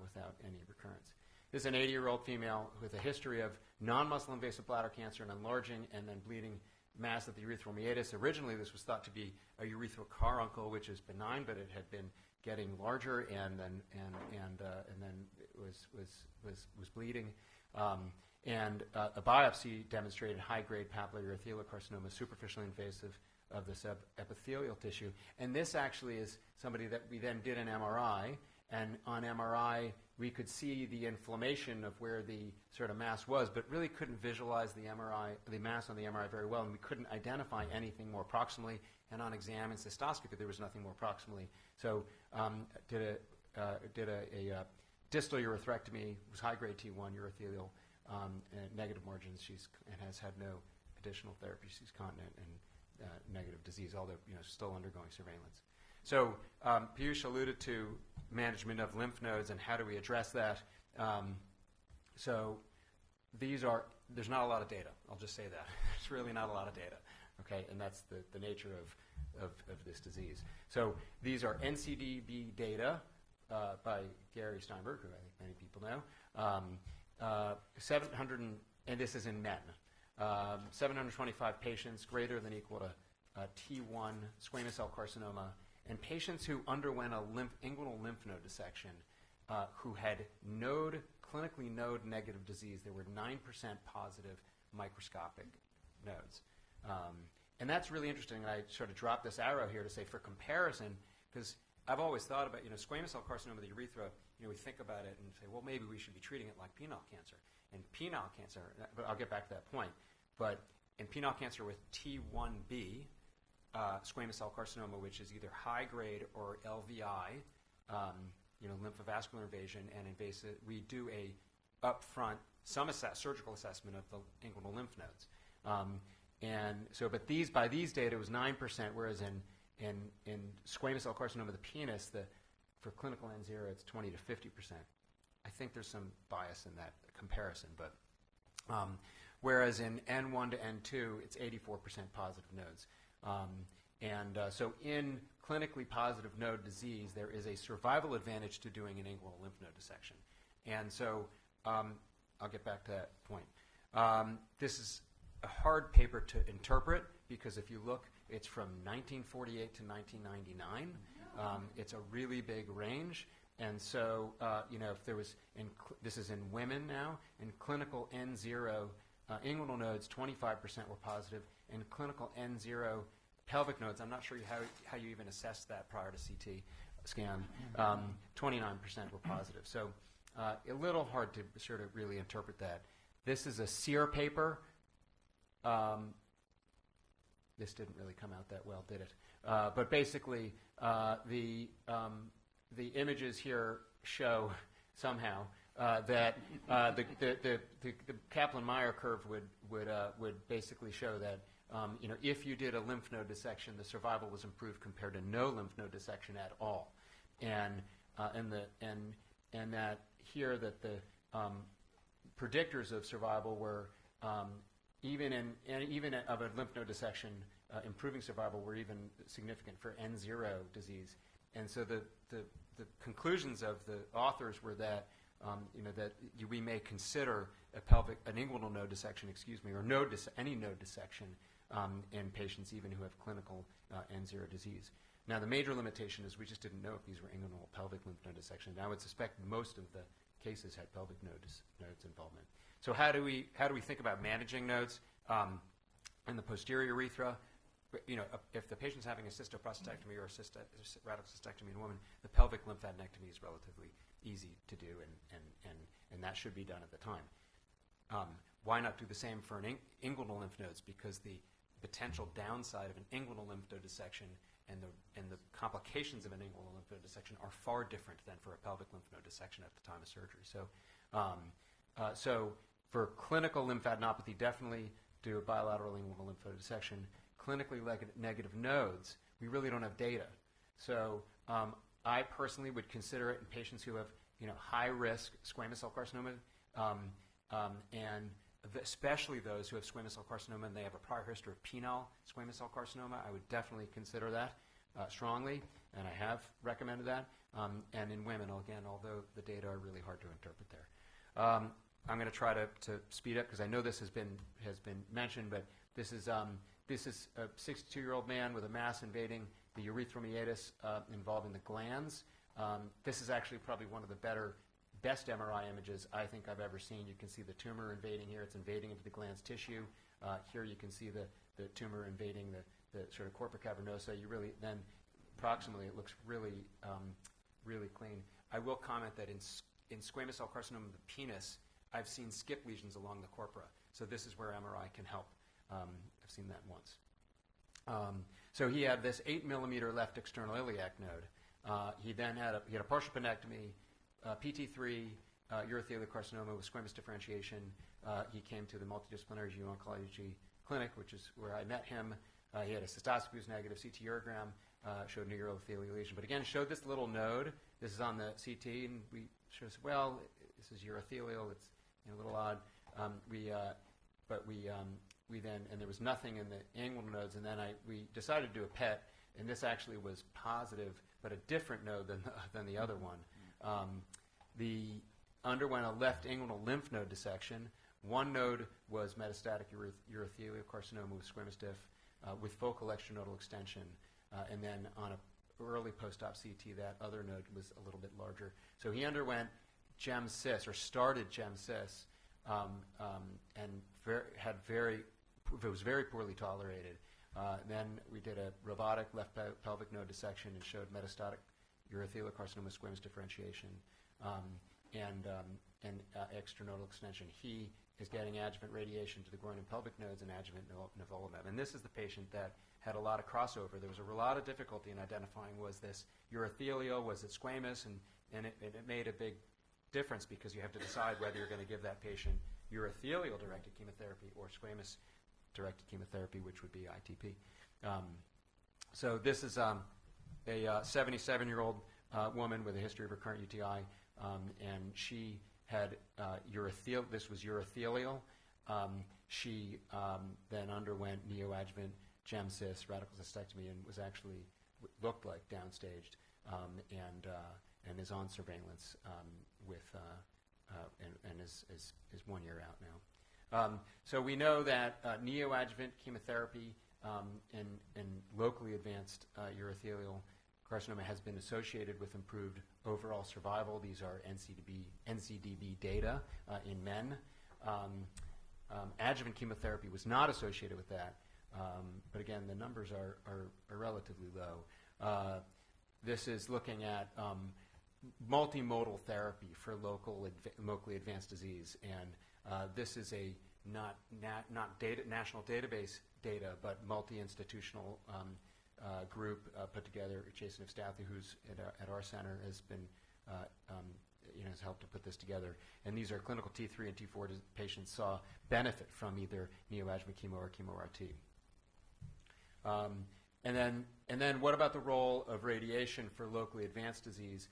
without any recurrence. This is an 80-year-old female with a history of non-muscle invasive bladder cancer and enlarging and then bleeding mass at the urethral meatus. Originally, this was thought to be a urethral carbuncle, which is benign, but it had been getting larger and then it was bleeding. And a biopsy demonstrated high-grade papillary urothelial carcinoma, superficially invasive of the subepithelial tissue. And this actually is somebody that we then did an MRI, and on MRI we could see the inflammation of where the sort of mass was, but really couldn't visualize the mass on the MRI very well, and we couldn't identify anything more proximally. And on exam and cystoscopy, there was nothing more proximally. So did a distal urethrectomy, was high-grade T1 urothelial, and negative margins. And has had no additional therapy. She's continent and negative disease, although still undergoing surveillance. So Piyush alluded to management of lymph nodes and how do we address that. So there's not a lot of data. I'll just say that. There's really not a lot of data. Okay, and that's the nature of this disease. So these are NCDB data by Gary Steinberg, who I think many people know. 700 and this is in men. 725 patients greater than equal to T1 squamous cell carcinoma, and patients who underwent a inguinal lymph node dissection who had clinically node negative disease. There were 9% positive microscopic nodes. And that's really interesting. And I sort of dropped this arrow here to say for comparison, because I've always thought about, squamous cell carcinoma of the urethra, we think about it and say, well, maybe we should be treating it like penile cancer. And penile cancer, but I'll get back to that point, but in penile cancer with T1B, squamous cell carcinoma, which is either high grade or LVI, lymphovascular invasion and invasive, we do a upfront surgical assessment of the inguinal lymph nodes. And so, but by these data, it was 9%, whereas in squamous cell carcinoma of the penis, for clinical N0, it's 20 to 50%. I think there's some bias in that comparison, but whereas in N1 to N2, it's 84% positive nodes. So in clinically positive node disease, there is a survival advantage to doing an inguinal lymph node dissection. And so I'll get back to that point. This is a hard paper to interpret because if you look, it's from 1948 to 1999. It's a really big range. And so, if there was, this is in women now, in clinical N0, inguinal nodes, 25% were positive. In clinical N0 pelvic nodes, I'm not sure how you even assessed that prior to CT scan, 29% were positive. So a little hard to sort of really interpret that. This is a SEER paper. This didn't really come out that well, did it? But basically, the images here show somehow that the Kaplan-Meier curve would basically show that if you did a lymph node dissection, the survival was improved compared to no lymph node dissection at all, and that here that the predictors of survival were even of a lymph node dissection, improving survival were even significant for N0 disease. And so the conclusions of the authors were that that we may consider an inguinal node dissection, or any node dissection in patients even who have clinical N0 disease. Now, the major limitation is we just didn't know if these were inguinal or pelvic lymph node dissections. I would suspect most of the cases had pelvic nodes involvement. So how do we think about managing nodes in the posterior urethra? If the patient's having a cystoprostatectomy or a radical cystectomy in a woman, the pelvic lymphadenectomy is relatively easy to do, and that should be done at the time. Why not do the same for an inguinal lymph nodes? Because the potential downside of an inguinal lymph node dissection and the complications of an inguinal lymph node dissection are far different than for a pelvic lymph node dissection at the time of surgery. So for clinical lymphadenopathy, definitely do a bilateral inguinal lymph node dissection. Clinically negative nodes, we really don't have data. So I personally would consider it in patients who have high-risk squamous cell carcinoma, and especially those who have squamous cell carcinoma and they have a prior history of penile squamous cell carcinoma. I would definitely consider that strongly, and I have recommended that. And in women, again, although the data are really hard to interpret there. I'm going to try to speed up because I know this has been mentioned, but this is a 62-year-old man with a mass invading the urethral meatus involving the glands. This is actually probably one of the best MRI images I think I've ever seen. You can see the tumor invading here. It's invading into the gland's tissue. Here you can see the tumor invading the sort of corpora cavernosa. Then proximally it looks really clean. I will comment that in squamous cell carcinoma of the penis, I've seen skip lesions along the corpora. So this is where MRI can help. I've seen that once. So he had this 8 millimeter left external iliac node. He then had a partial penectomy, PT3, urothelial carcinoma with squamous differentiation. He came to the multidisciplinary GU-oncology clinic, which is where I met him. He had a cystoscopy was negative, CT urogram, showed no urothelial lesion. But again, showed this little node. This is on the CT, and we showed, well, this is urothelial. It's a little odd. We then, and there was nothing in the inguinal nodes, and then we decided to do a PET, and this actually was positive, but a different node than the other one. The underwent a left inguinal lymph node dissection. One node was metastatic urothelial carcinoma with squamous diff with focal extranodal extension, and then on an early post-op CT, that other node was a little bit larger. So he underwent GEM-CIS, or started GEM-CIS, and it was very poorly tolerated. Then we did a robotic left pelvic node dissection and showed metastatic urothelial carcinoma squamous differentiation and extranodal extension. He is getting adjuvant radiation to the groin and pelvic nodes and adjuvant nivolumab. And this is the patient that had a lot of crossover. There was a lot of difficulty in identifying, was this urothelial, was it squamous, and it made a big difference because you have to decide whether you're going to give that patient urothelial-directed chemotherapy or squamous-directed chemotherapy, which would be ITP. So this is a 77-year-old woman with a history of recurrent UTI, and she had urothelial. This was urothelial. She then underwent neoadjuvant GEM-CIS, radical cystectomy, and was actually looked like downstaged, and is on surveillance and is 1 year out now. So we know that neoadjuvant chemotherapy in locally advanced urothelial carcinoma has been associated with improved overall survival. These are NCDB data in men. Adjuvant chemotherapy was not associated with that, but again, the numbers are relatively low. This is looking at multimodal therapy for locally advanced disease, and this is a not national database data, but multi-institutional group put together. Jason Ifstathy, who's at our center, has been has helped to put this together. And these are clinical T3 and T4 patients saw benefit from either neoadjuvant chemo or chemo RT. And then what about the role of radiation for locally advanced disease?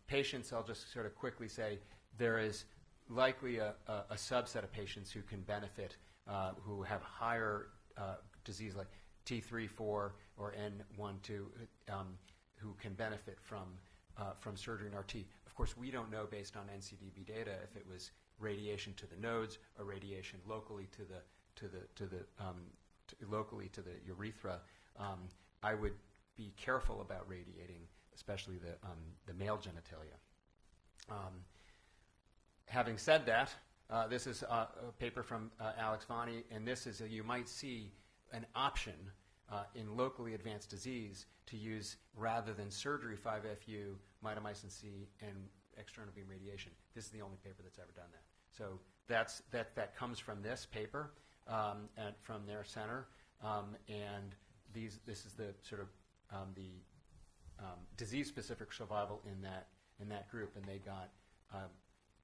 Patients, I'll just sort of quickly say, there is likely a subset of patients who can benefit, who have higher disease like T3, 4, or N1, 2, who can benefit from from surgery and RT. Of course, we don't know based on NCDB data if it was radiation to the nodes or radiation locally to the urethra. I would be careful about radiating, especially the male genitalia. Having said that, this is a paper from Alex Vani, and this is you might see an option in locally advanced disease to use, rather than surgery, 5-FU, mitomycin C, and external beam radiation. This is the only paper that's ever done that. So that comes from this paper and from their center, and this is the sort of the disease-specific survival in that group, and they got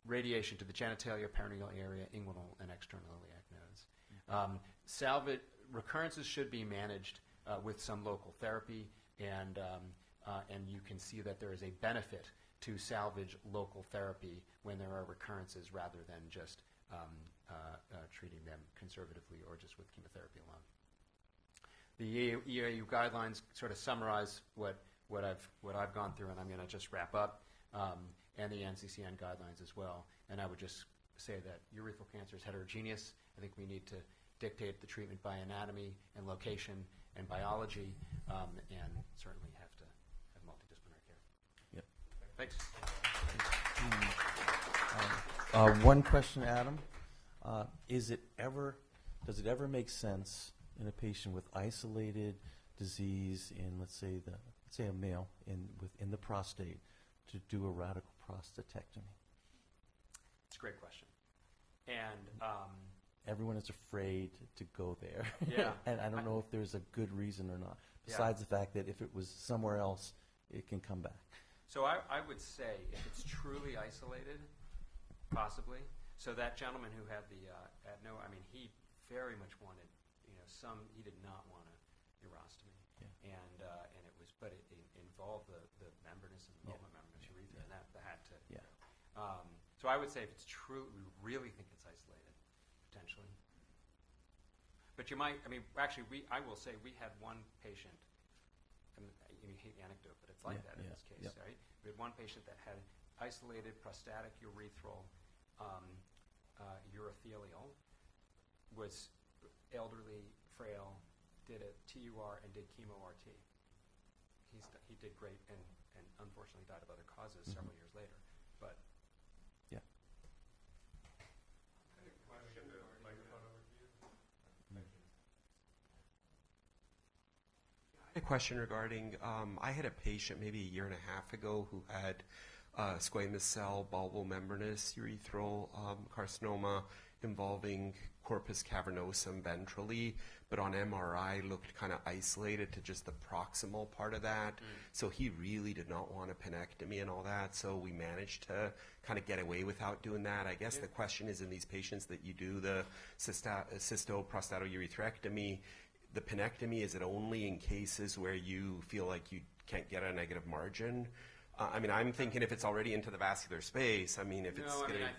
radiation to the genitalia, perineal area, inguinal, and external iliac nodes. Recurrences should be managed with some local therapy, and you can see that there is a benefit to salvage local therapy when there are recurrences rather than just treating them conservatively or just with chemotherapy alone. The EAU guidelines sort of summarize what I've gone through, and I'm going to just wrap up, and the NCCN guidelines as well. And I would just say that urethral cancer is heterogeneous. I think we need to dictate the treatment by anatomy and location and biology, and certainly have to have multidisciplinary care. Yep. Thanks. One question, Adam. Does it ever make sense in a patient with isolated disease in, let's say a male within the prostate, to do a radical prostatectomy? It's a great question. And everyone is afraid to go there. Yeah. And I don't know if there's a good reason or not, besides the fact that if it was somewhere else, it can come back. So I would say if it's truly isolated, possibly. So that gentleman who had he very much wanted, he did not want a urostomy. Yeah. And but it involved the membranous and the membranous urethra, and that had to. Yeah. So I would say if it's true, we really think it's isolated, potentially. But you might, I will say we had one patient, you hate the anecdote, but it's like that in this case, right? We had one patient that had isolated prostatic urethral urothelial, was elderly, frail, did a TUR and did chemo-RT. He did great and unfortunately died of other causes several years later. But A question regarding, I had a patient maybe a year and a half ago who had squamous cell bulbal membranous urethral carcinoma involving corpus cavernosum ventrally, but on MRI looked kind of isolated to just the proximal part of that. So he really did not want a penectomy and all that, so we managed to kind of get away without doing that. I guess the question is, in these patients that you do the cystoprostatourethrectomy, the penectomy, is it only in cases where you feel like you can't get a negative margin? I'm thinking if it's already into the vascular space, I think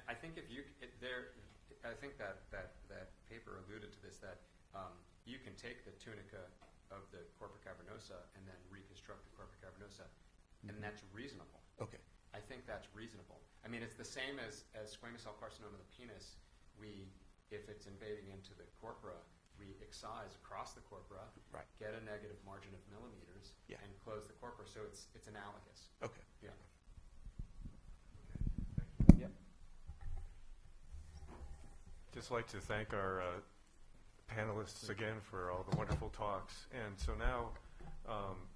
I think that paper alluded to this, that you can take the tunica of the corpus cavernosa and then reconstruct the corpus cavernosa, and that's reasonable. Okay. I think that's reasonable. It's the same as squamous cell carcinoma of the penis. If it's invading into the corpora, we excise across the corpora, right, get a negative margin of millimeters, and close the corpora. So it's analogous. Okay. Yeah. Yep. Just like to thank our panelists again for all the wonderful talks. And so now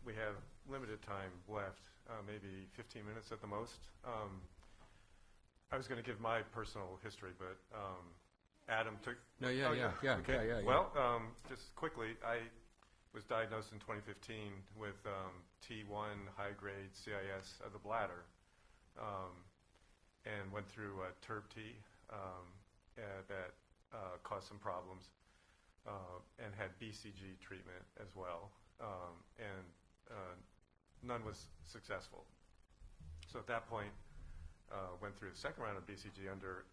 we have limited time left, maybe 15 minutes at the most. I was going to give my personal history, but Adam took... No, Okay. Well, just quickly, I was diagnosed in 2015 with T1 high-grade CIS of the bladder, and went through TURBT that caused some problems, and had BCG treatment as well, and none was successful. So at that point, went through the second round of BCG under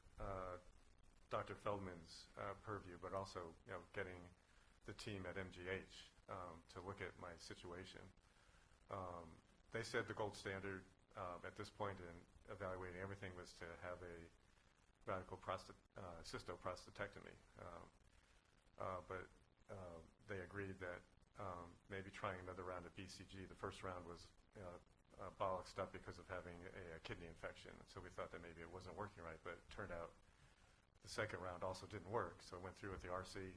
Dr. Feldman's purview, but also getting the team at MGH to look at my situation. They said the gold standard at this point in evaluating everything was to have a radical cystoprostatectomy. But they agreed that maybe trying another round of BCG. The first round was bollocksed up because of having a kidney infection. So we thought that maybe it wasn't working right, but it turned out the second round also didn't work. So I went through with the RC,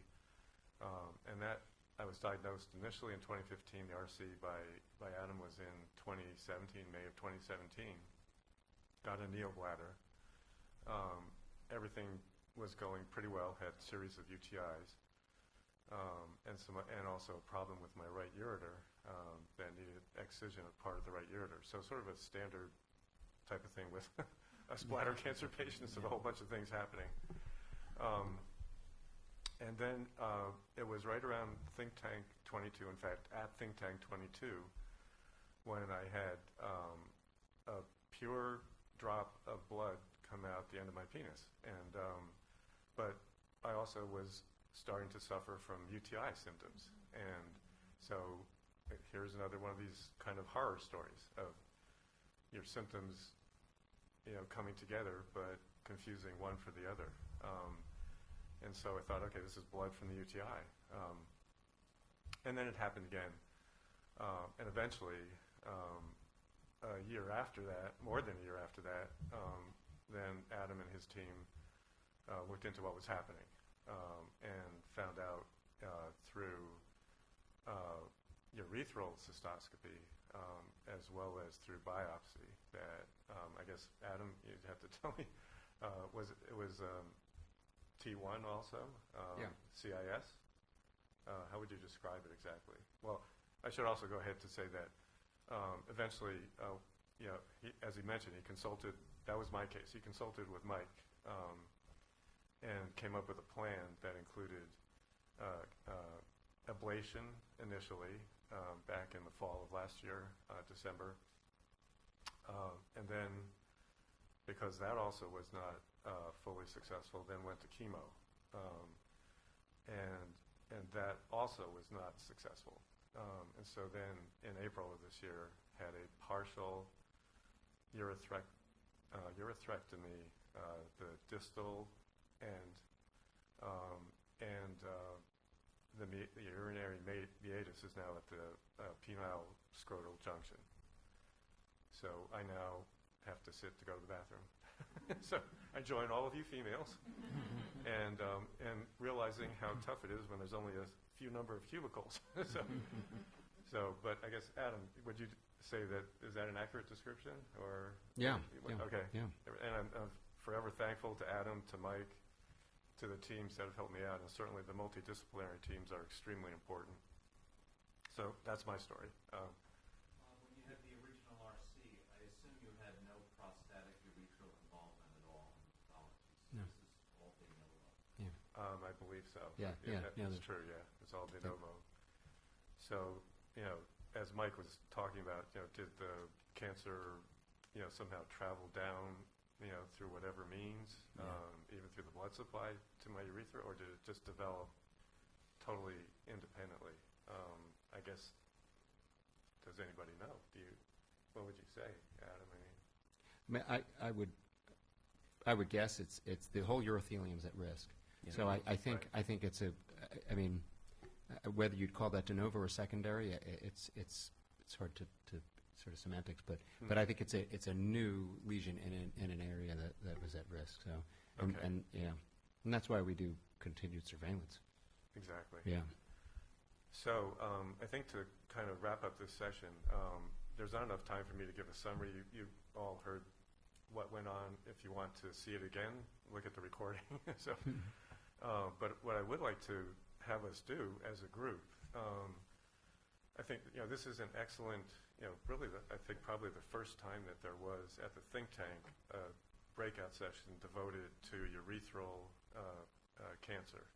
and that I was diagnosed initially in 2015. The RC by Adam was in 2017, May of 2017. Got a neobladder. Everything was going pretty well. Had a series of UTIs, and also a problem with my right ureter that needed excision of part of the right ureter. So sort of a standard type of thing with us bladder cancer patients and a whole bunch of things happening. And then it was right around Think Tank 22, in fact, at Think Tank 22, when I had a pure drop of blood come out the end of my penis. And but I also was starting to suffer from UTI symptoms. And so here's another one of these kind of horror stories of your symptoms, coming together, but confusing one for the other. And so I thought, okay, this is blood from the UTI. And then it happened again. And eventually, a year after that, more than a year after that, then Adam and his team looked into what was happening and found out through urethral cystoscopy as well as through biopsy that I guess, Adam, you'd have to tell me, it was T1 also, Yeah. CIS. How would you describe it exactly? Well, I should also go ahead to say that eventually, as he mentioned, he consulted. That was my case. He consulted with Mike and came up with a plan that included ablation initially back in the fall of last year, December, and then because that also was not fully successful, then went to chemo, and that also was not successful. And so then in April of this year, had a partial urethrectomy, the distal end, and the urinary meatus is now at the penile scrotal junction. So I now have to sit to go to the bathroom. So I join all of you females, and realizing how tough it is when there's only a few number of cubicles. But I guess, Adam, would you say is that an accurate description, or? Yeah. Okay. Yeah. And I'm forever thankful to Adam, to Mike, to the teams that have helped me out, and certainly the multidisciplinary teams are extremely important. So that's my story. When you had the original RC, I assume you had no prostatic urethral involvement at all in the pathology. So No. This is all de novo. I believe so. Yeah, That's true, yeah. It's all de novo. So, as Mike was talking about, did the cancer, somehow travel down, through whatever means, even through the blood supply to my urethra, or did it just develop totally independently? I guess, does anybody know? What would you say, Adam? I would guess it's the whole urothelium's at risk. Yeah. So I think it's whether you'd call that de novo or secondary, it's hard to sort of semantics, but I think it's a new lesion in an area that was at risk. So and that's why we do continued surveillance. Exactly. Yeah. So I think to kind of wrap up this session, there's not enough time for me to give a summary. You all heard what went on. If you want to see it again, look at the recording. But what I would like to have us do as a group, I think this is an excellent, really I think probably the first time that there was at the think tank a breakout session devoted to urethral cancer.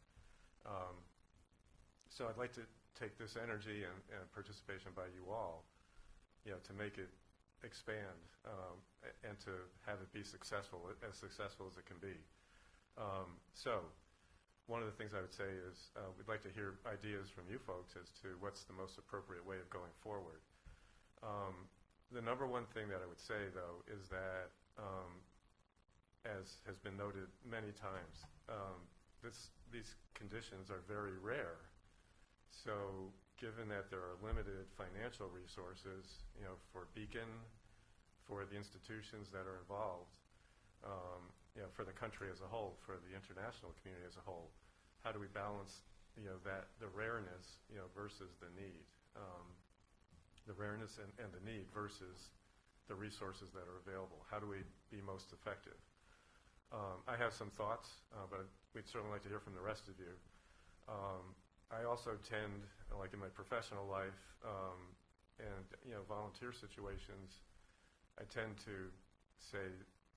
So I'd like to take this energy and participation by you all, to make it expand and to have it be as successful as it can be. So one of the things I would say is we'd like to hear ideas from you folks as to what's the most appropriate way of going forward. The number one thing that I would say, though, is that, as has been noted many times, these conditions are very rare. So given that there are limited financial resources, for Beacon, for the institutions that are involved, for the country as a whole, for the international community as a whole, how do we balance, the rareness, versus the need, the rareness and the need versus the resources that are available? How do we be most effective? I have some thoughts, but we'd certainly like to hear from the rest of you. I also tend, like in my professional life and volunteer situations, I tend to say,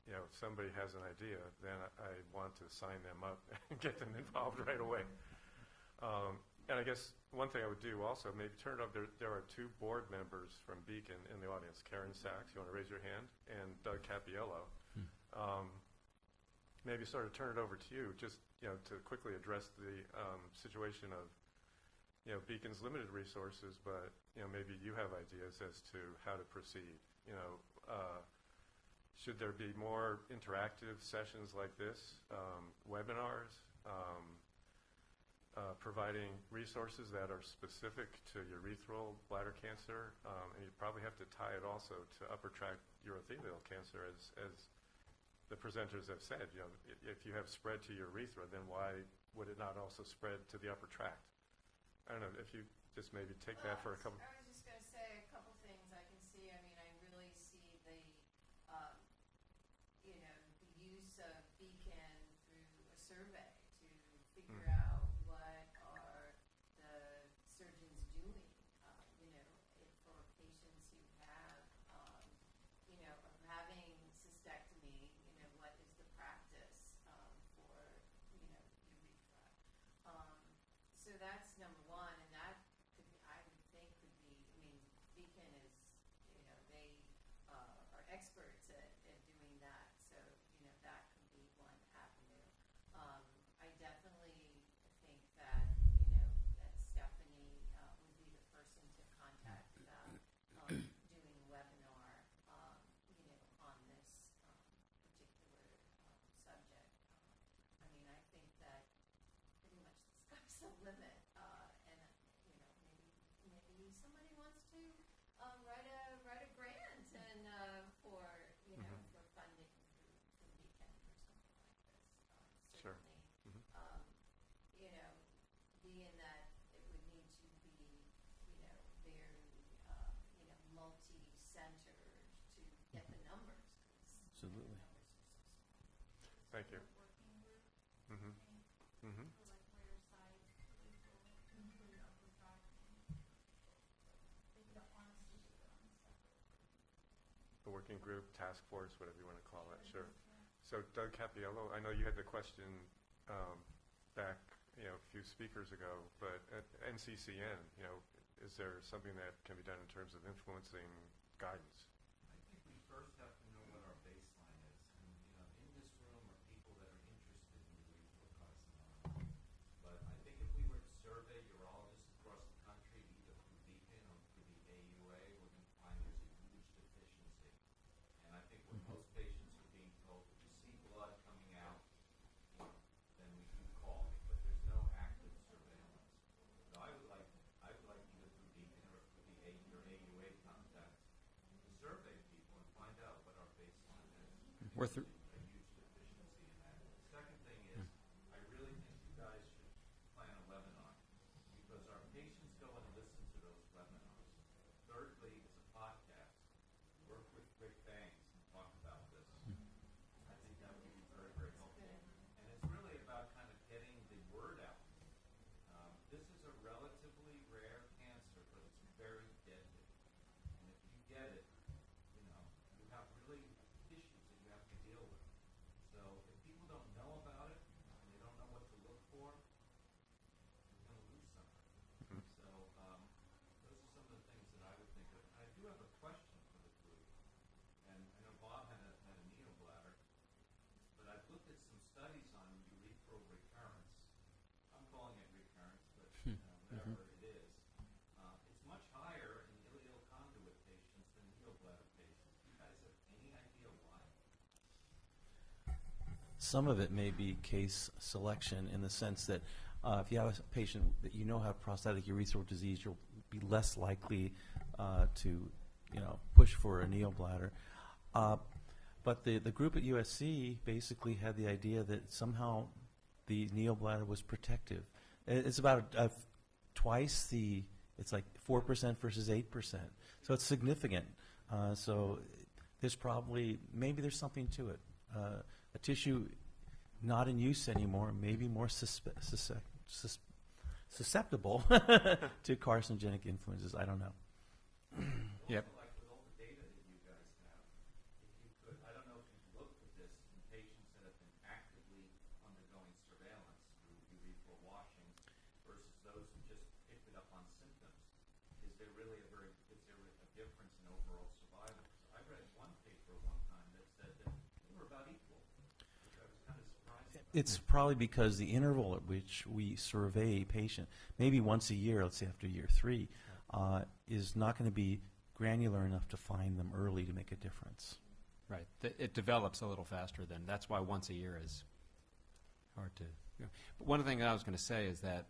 if somebody has an idea, then I want to sign them up and get them involved right away. And I guess one thing I would do also, maybe turn it up. There are two board members from Beacon in the audience. Karen Sachs, you want to raise your hand, and Doug Cappiello. Maybe sort of turn it over to you, just to quickly address the situation of Beacon's limited resources, but maybe you have ideas as to how to proceed. Should there be more interactive sessions like this, webinars, providing resources that are specific to urethral bladder cancer, and you probably have to tie it also to upper tract urothelial cancer, as the presenters have said. If you have spread to urethra, then why would it not also spread to the upper tract? I don't know if you just maybe take that for a couple. I was just going to say a couple things I can see. I mean, I really see the use of BCAN through a survey to figure out what are the surgeons doing, for patients who have, of having cystectomy, what is the practice for, urethra. So that's number one, and that could be, I would think could be, Beacon is, they are experts at doing that, so, that could be one avenue. I definitely think that, that Stephanie would be the person to contact about doing a webinar, on this particular subject. I think that pretty much the sky's the limit, and maybe somebody wants to write a grant and for for funding through Beacon or something like this. Sure. Certainly, being that it would need to be very multi-centered to get the numbers. 'Cause Absolutely. the numbers are so small. Thank you. Working group, Mm-hmm. Mm-hmm. for like rare sites, urethral, include upper tract. They don't want us to do it on separate. The working group, task force, whatever you want to call it. Sure. So Doug Cappiello, I know you had the question back, a few speakers ago, but at NCCN, is there something that can be done in terms of influencing guidance? I think we first have to know what our baseline is. And, in this room are people that are interested in urethral carcinoma. But I think if we were to survey urologists across the country, either through Beacon or through the AUA, we're going to find there's a huge deficiency. And I think when most patients are being told, if you see blood coming out, then we can call me. But there's no active surveillance. So I would like either through Beacon or through the AUA contacts to survey people and find out what our baseline is. We're through. A huge deficiency in that. The second thing is, I really think you guys should plan a webinar because our patients go and listen to those webinars. Thirdly, it's a podcast. Work with Rick Banks and talk about this. I think that would be very, very helpful. And it's really about kind of getting the word out. This is a relatively rare cancer, but it's very deadly. And if you get it, you have really issues that you have to deal with. some of it may be case selection in the sense that if you have a patient that you know have prostatic urethral disease, you'll be less likely to push for a neobladder. But the group at USC basically had the idea that somehow the neobladder was protective. It's about twice it's like 4% versus 8%. So it's significant. So maybe there's something to it. A tissue not in use anymore may be more susceptible to carcinogenic influences. I don't know. Yep. Like with all the data that you guys have, if you could, I don't know if you've looked at this in patients that have been actively undergoing surveillance through urethral washing versus those who just picked it up on symptoms. Is there a difference in overall survival? I read one paper one time that said that they were about equal, which I was kind of surprised about. It's probably because the interval at which we survey a patient, maybe once a year, let's say after year 3, is not going to be granular enough to find them early to make a difference. Right. It develops a little faster than. That's why once a year is hard to. But one thing I was going to say is that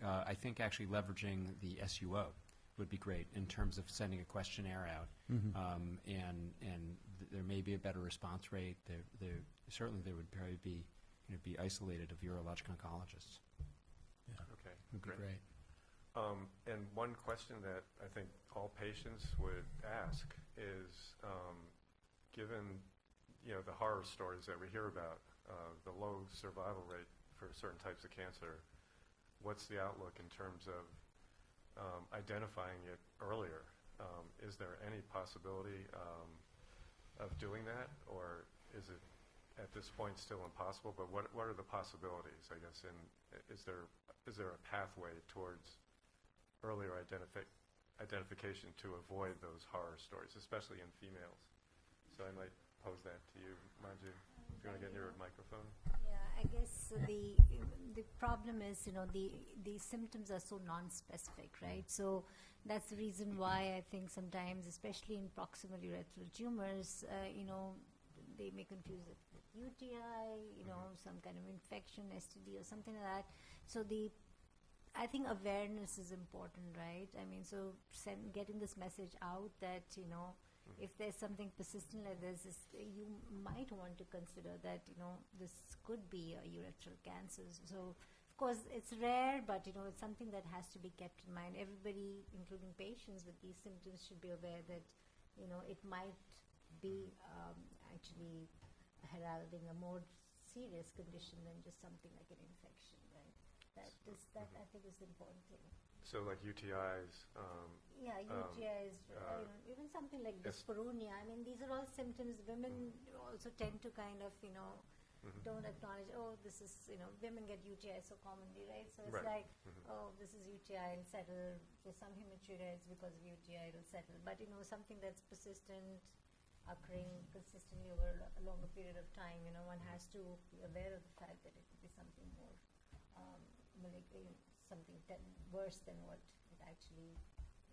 I think actually leveraging the SUO would be great in terms of sending a questionnaire out, and there may be a better response rate. Certainly there would probably be be isolated of urologic oncologists. Yeah. Okay, Would be great. And one question that I think all patients would ask is, given the horror stories that we hear about, the low survival rate for certain types of cancer, what's the outlook in terms of identifying it earlier? Is there any possibility of doing that, or is it at this point still impossible? But what are the possibilities, I guess, and is there a pathway towards earlier identification to avoid those horror stories, especially in females? So I might pose that to you, Manju. If you want to get your microphone. Yeah, I guess the problem is, the symptoms are so non-specific, right? So that's the reason why I think sometimes, especially in proximal urethral tumors, they may confuse it with UTI, some kind of infection, STD or something like that. So I think awareness is important, right? I mean, so getting this message out that, if there's something persistent like this, you might want to consider that, this could be a urethral cancer. So, of course, it's rare, but, it's something that has to be kept in mind. Everybody, including patients with these symptoms, should be aware that, it might be actually heralding a more serious condition than just something like an infection, right? That I think is the important thing. So like UTIs. UTIs, even something like dysphoria. I mean, these are all symptoms. Women also tend to kind of, don't acknowledge, this is, women get UTI so commonly, right? So it's like, this is UTI, it'll settle. There's some hematuria, it's because of UTI, it'll settle. But, something that's persistent, occurring consistently over a longer period of time, one has to be aware of the fact that it could be something more, something worse than what it actually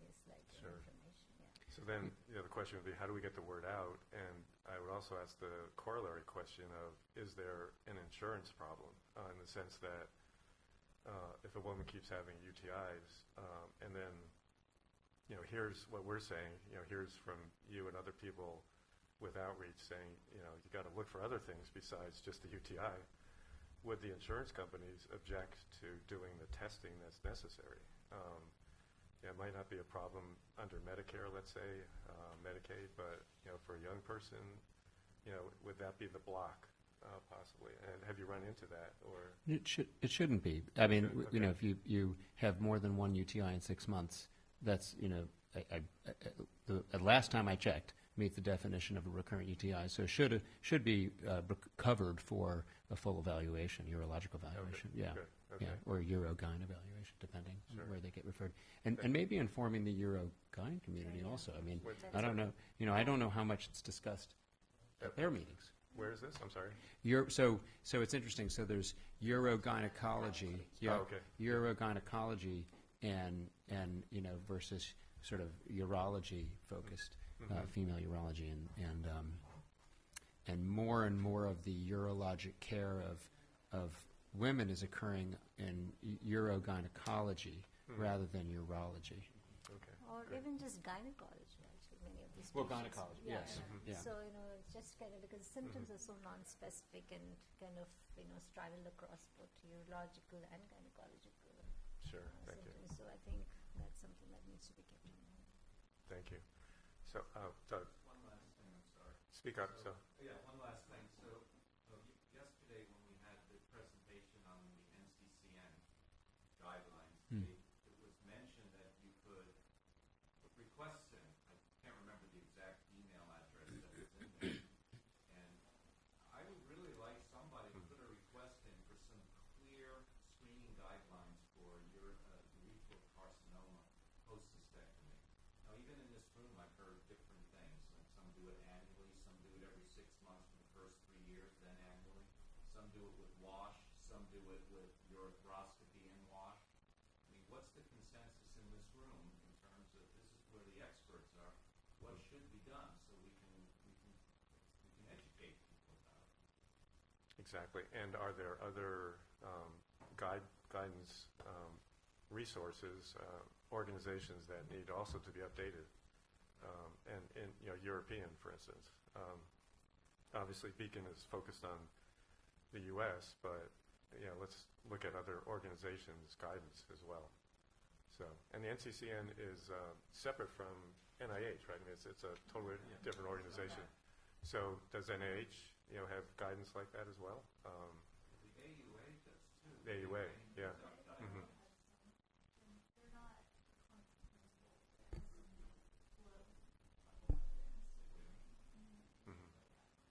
is, like inflammation. Yeah. So then, the question would be, how do we get the word out? And I would also ask the corollary question of, is there an insurance problem, in the sense that if a woman keeps having UTIs, and then, here's what we're saying, here's from you and other people with outreach saying, you got to look for other things besides just the UTI. Would the insurance companies object to doing the testing that's necessary? It might not be a problem under Medicare, let's say, Medicaid, but for a young person, would that be the block, possibly? And have you run into that, or It shouldn't be. I mean, Okay. if you have more than one UTI in 6 months, that's the last time I checked, meet the definition of a recurrent UTI. So should be covered for a full evaluation, urological evaluation. Okay. Yeah. Good. Okay. Yeah, or urogyn evaluation, depending Sure. on where they get referred, and maybe informing the urogyn community also. I mean, What's I don't know. I don't know how much it's discussed at their meetings. Where is this? I'm sorry. So it's interesting. So there's urogynecology, okay. urogynecology, and versus sort of urology focused, female urology, and more of the urologic care of women is occurring in urogynecology rather than urology. Okay. Or even just gynecology, actually, many of these Well, patients. gynecology, Yeah. yes. Yeah. So, it's just kind of because symptoms are so non-specific and kind of, straddle across both urological and gynecological Sure. Thank you. symptoms. So I think that's something that needs to be kept in mind. Thank you. So, Doug, One last thing, I'm sorry. speak up. So, Yeah, one last thing. So yesterday when we had the presentation on the NCCN guidelines, it was mentioned that you could request in, I can't remember the exact email address that was in there, and I would really like somebody to put a request in for some clear screening guidelines for urethral carcinoma post-cystectomy. Now, even in this room, I've heard different things. Like some do it annually, some do it every 6 months for the first 3 years, then annually. Some do it with wash, some do it with urethroplasty and wash. I mean, what's the consensus in this room in terms of this is where the experts are? What should be done so we can educate people about it? exactly. And are there other guidance resources, organizations that need also to be updated? And in European, for instance. Obviously, Beacon is focused on the U.S., but let's look at other organizations' guidance as well. So, and the NCCN is separate from NIH, right? I mean, it's a totally different organization. So, does NIH have guidance like that as well? The AUA does too. The AUA, yeah. Mm-hmm. They're not comprehensible. Mm-hmm.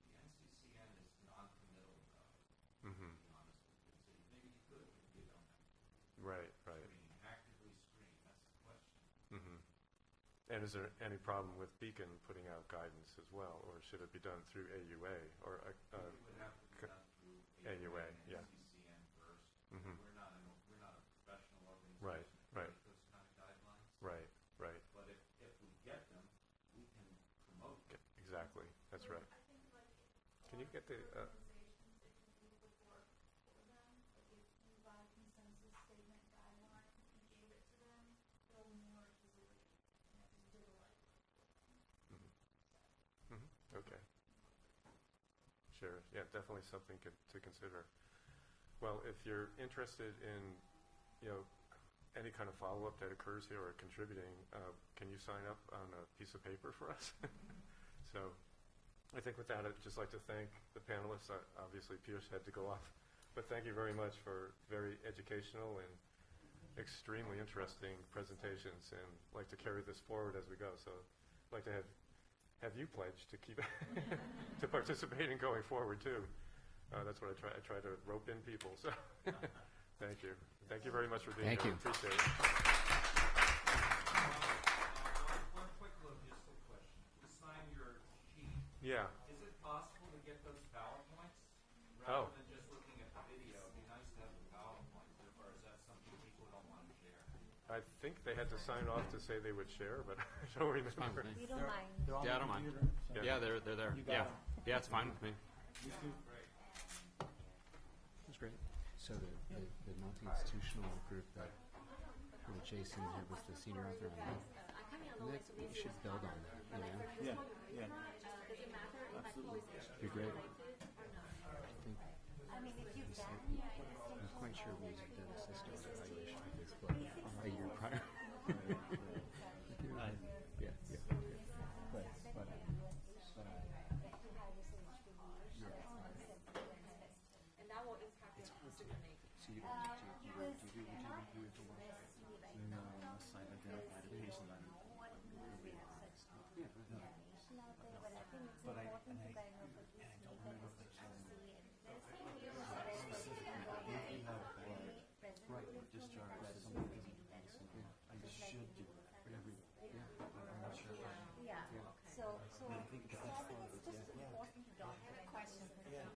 The NCCN is non-committal, though, Mm-hmm. to be honest with you. So maybe you could, but you don't have to. Right, right. Screen, actively screen, that's the question. Mm-hmm. And is there any problem with Beacon putting out guidance as well, or should it be done through AUA or It would have to be done through AUA, and yeah. NCCN first. Mhm. We're not a professional organization. Right, that right. makes those kind of guidelines. right, right? But if we get them, we can promote them. Exactly, that's right. I think like Can you get the? organizations that can do the work for them, like if you got a consensus statement guideline and gave it to them, they'll more easily, just do the legwork for them. Okay. Sure. Yeah, definitely something to consider. Well, if you're interested in, any kind of follow-up that occurs here or contributing, can you sign up on a piece of paper for us? So, I think with that, I'd just like to thank the panelists. Obviously, Piyush had to go off, but thank you very much for very educational and extremely interesting presentations, and like to carry this forward as we go. So, I'd like to have you pledge to keep to participate in going forward too. That's what I try to rope in people. So, thank you very much for being Thank here. you. Appreciate it. One quick logistical question. To sign your sheet, Yeah. is it possible to get those PowerPoints? Oh. Rather than just looking at the video, it'd be nice to have the PowerPoints, or is that something people don't want to share? I think they had to sign off to say they would share, but I don't Fine remember. with me. We don't mind. Yeah, I don't mind. Yeah, they're there. Yeah, yeah, it's fine with me. That's great. So the multi-institutional group that Jason had was the senior author on that. We should build on that. Yeah, yeah. Absolutely. Be great. I think I mean, if you can, I'm quite sure we did a system evaluation of this book a year prior. Yeah. And that will impact the decision making. So you do review into wash? No, unless I identified it.